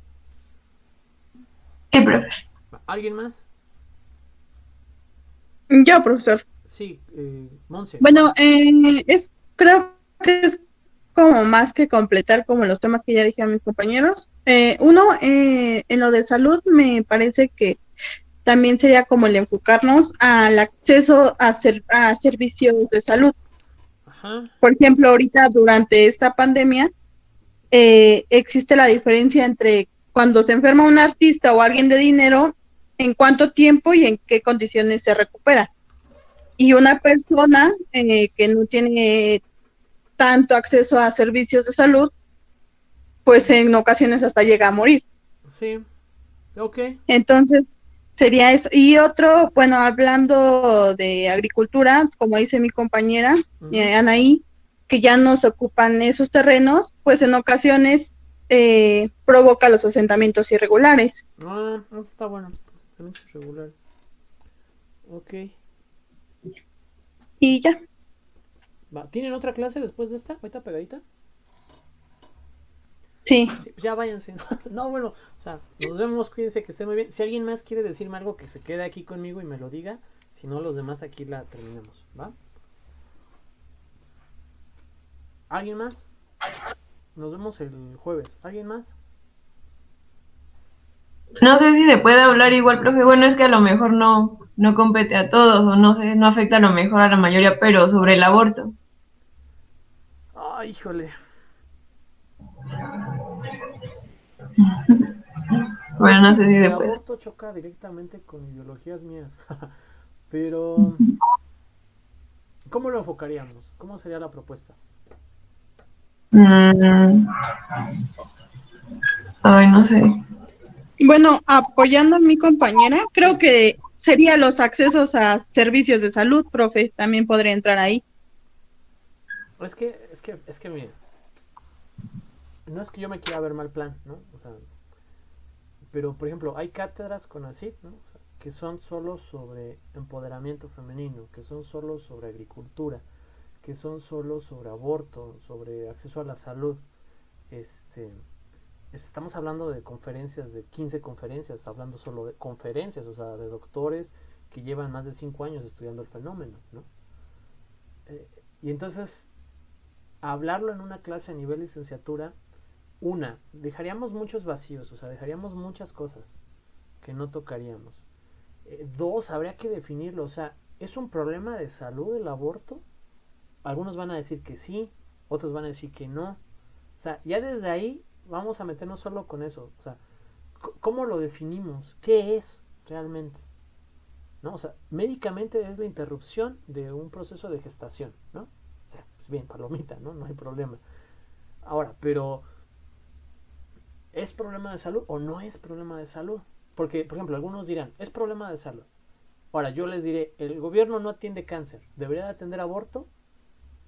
Sí, profe. ¿Alguien más? Yo, profesor. Sí, Monse. Bueno, creo que es como más que completar como los temas que ya dije a mis compañeros. Uno, en lo de salud, me parece que también sería como el enfocarnos al acceso a servicios de salud. Ajá. Por ejemplo, ahorita durante esta pandemia existe la diferencia entre cuando se enferma un artista o alguien de dinero, en cuánto tiempo y en qué condiciones se recupera. Y una persona que no tiene tanto acceso a servicios de salud, pues en ocasiones hasta llega a morir. Sí, ok. Entonces, sería eso. Y otro, bueno, hablando de agricultura, como dice mi compañera, Anaí, que ya no se ocupan esos terrenos, pues en ocasiones provoca los asentamientos irregulares. Ah, eso está bueno. Asentamientos irregulares. Ok. Y ya. Va. ¿Tienen otra clase después de esta? ¿Ahorita pegadita? Sí. Pues ya váyanse. No, bueno, o sea, nos vemos, cuídense, que estén muy bien. Si alguien más quiere decirme algo, que se quede aquí conmigo y me lo diga. Si no, los demás aquí la terminamos, ¿va? ¿Alguien más? Nos vemos el jueves. ¿Alguien más? No sé si se puede hablar igual, profe. Bueno, es que a lo mejor no compete a todos, o no sé, no afecta a lo mejor a la mayoría, pero sobre el aborto. Ay, híjole. Bueno, no sé si se El puede. aborto choca directamente con ideologías mías. Pero, ¿cómo lo enfocaríamos? ¿Cómo sería la propuesta? Ay, no sé. Bueno, apoyando a mi compañera, creo que sería los accesos a servicios de salud, profe, también podría entrar ahí. Es que, mira, no es que yo me quiera ver mal plan, ¿no? O sea, pero, por ejemplo, hay cátedras con CONACYT, ¿no? O sea, que son solo sobre empoderamiento femenino, que son solo sobre agricultura, que son solo sobre aborto, sobre acceso a la salud. Estamos hablando de conferencias, de 15 conferencias, hablando solo de conferencias, o sea, de doctores que llevan más de 5 años estudiando el fenómeno, ¿no? Y entonces, hablarlo en una clase a nivel licenciatura, dejaríamos muchos vacíos, o sea, dejaríamos muchas cosas que no tocaríamos. Dos, habría que definirlo, o sea, ¿es un problema de salud el aborto? Algunos van a decir que sí, otros van a decir que no. O sea, ya desde ahí vamos a meternos solo con eso. O sea, ¿cómo lo definimos? ¿Qué es realmente? ¿No? O sea, médicamente es la interrupción de un proceso de gestación, ¿no? O sea, pues bien, palomita, ¿no? No hay problema. Ahora, pero ¿es problema de salud o no es problema de salud? Porque, por ejemplo, algunos dirán, es problema de salud. Ahora, yo les diré, el gobierno no atiende cáncer, ¿debería de atender aborto?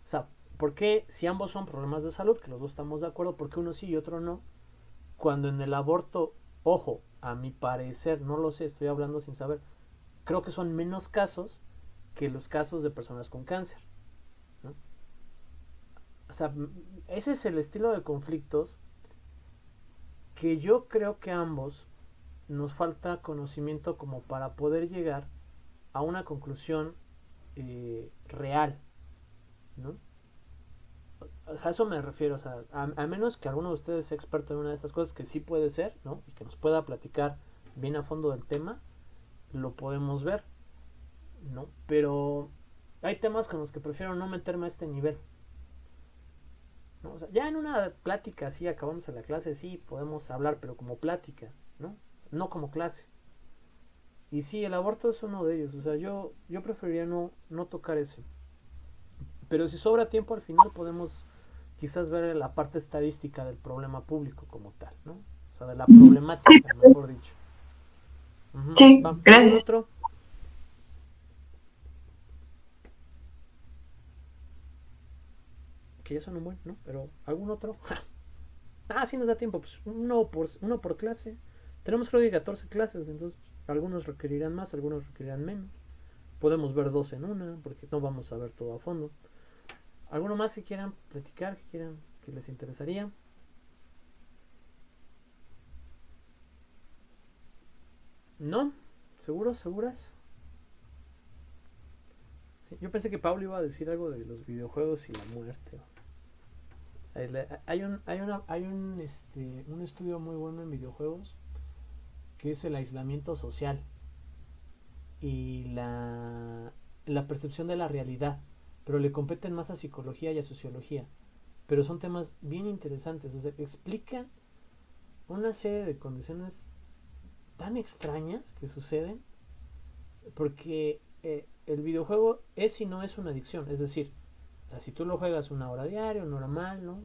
O sea, ¿por qué si ambos son problemas de salud, que los dos estamos de acuerdo, por qué uno sí y otro no? Cuando en el aborto, ojo, a mi parecer, no lo sé, estoy hablando sin saber, creo que son menos casos que los casos de personas con cáncer, ¿no? O sea, ese es el estilo de conflictos que yo creo que a ambos nos falta conocimiento como para poder llegar a una conclusión real, ¿no? A eso me refiero, o sea, a menos que alguno de ustedes sea experto en una de estas cosas, que sí puede ser, ¿no? Y que nos pueda platicar bien a fondo del tema, lo podemos ver, ¿no? Pero hay temas con los que prefiero no meterme a este nivel, ¿no? O sea, ya en una plática así, acabándose la clase, sí podemos hablar, pero como plática, ¿no? No como clase. Y sí, el aborto es uno de ellos, o sea, yo preferiría no tocar ese. Pero si sobra tiempo, al final podemos quizás ver la parte estadística del problema público como tal, ¿no? o sea, de la problemática, mejor dicho. Ujú. Sí, Va, ¿algún gracias. otro? Que ya son un buen, ¿no? Pero ¿algún otro? Ah, sí nos da tiempo, pues uno por clase. Tenemos creo que 14 clases, entonces algunos requerirán más, algunos requerirán menos. Podemos ver dos en una, porque no vamos a ver todo a fondo. ¿Alguno más que quieran platicar, que quieran, que les interesaría? ¿No? ¿Seguros? ¿Seguras? Sí, yo pensé que Pablo iba a decir algo de los videojuegos y la muerte. Hay un estudio muy bueno en videojuegos que es el aislamiento social y la percepción de la realidad, pero le competen más a psicología y a sociología. Pero son temas bien interesantes, o sea, explican una serie de condiciones tan extrañas que suceden porque el videojuego es y no es una adicción, es decir, o sea, si tú lo juegas una hora diaria, normal, ¿no?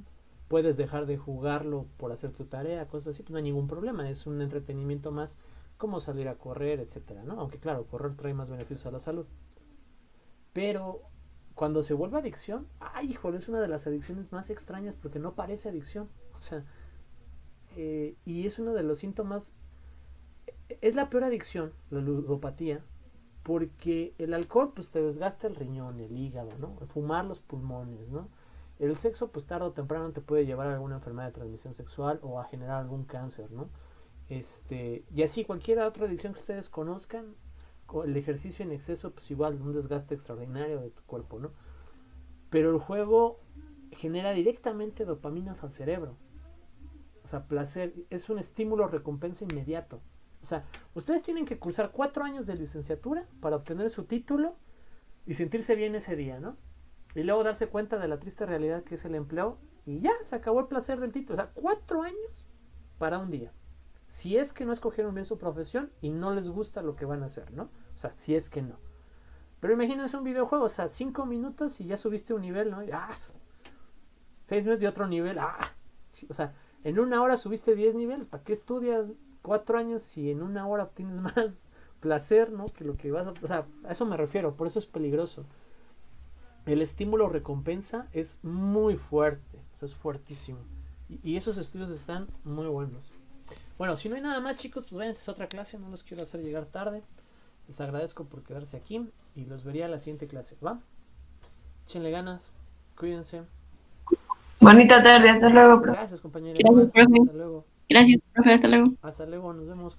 Puedes dejar de jugarlo por hacer tu tarea, cosas así, pues no hay ningún problema, es un entretenimiento más como salir a correr, etcétera, ¿no? Aunque claro, correr trae más beneficios a la salud. Pero cuando se vuelve adicción, ay, híjole, es una de las adicciones más extrañas porque no parece adicción. O sea, y es uno de los síntomas, es la peor adicción, la ludopatía, porque el alcohol pues te desgasta el riñón, el hígado, ¿no? Fumar los pulmones, ¿no? El sexo pues tarde o temprano te puede llevar a alguna enfermedad de transmisión sexual o a generar algún cáncer, ¿no? Y así cualquier otra adicción que ustedes conozcan, el ejercicio en exceso pues igual un desgaste extraordinario de tu cuerpo, ¿no? Pero el juego genera directamente dopaminas al cerebro. O sea, placer, es un estímulo recompensa inmediato. O sea, ustedes tienen que cursar 4 años de licenciatura para obtener su título y sentirse bien ese día, ¿no? Y luego darse cuenta de la triste realidad que es el empleo y ya, se acabó el placer del título. O sea, 4 años para un día. Si es que no escogieron bien su profesión y no les gusta lo que van a hacer, ¿no? O sea, si es que no. Pero imagínense un videojuego, o sea, 5 minutos y ya subiste un nivel, ¿no? 6 minutos y otro nivel, o sea, en una hora subiste 10 niveles, ¿para qué estudias 4 años si en una hora obtienes más placer, ¿no? Que lo que vas a... O sea, a eso me refiero, por eso es peligroso. El estímulo recompensa es muy fuerte, o sea, es fuertísimo. Y esos estudios están muy buenos. Bueno, si no hay nada más, chicos, pues váyanse a otra clase, no los quiero hacer llegar tarde. Les agradezco por quedarse aquí y los vería a la siguiente clase, ¿va? Échenle ganas, cuídense. Bonita tarde, hasta luego, profe. Gracias, compañero. Gracias, Igual, profe. hasta luego. Gracias, profe. Hasta luego. Hasta luego, nos vemos.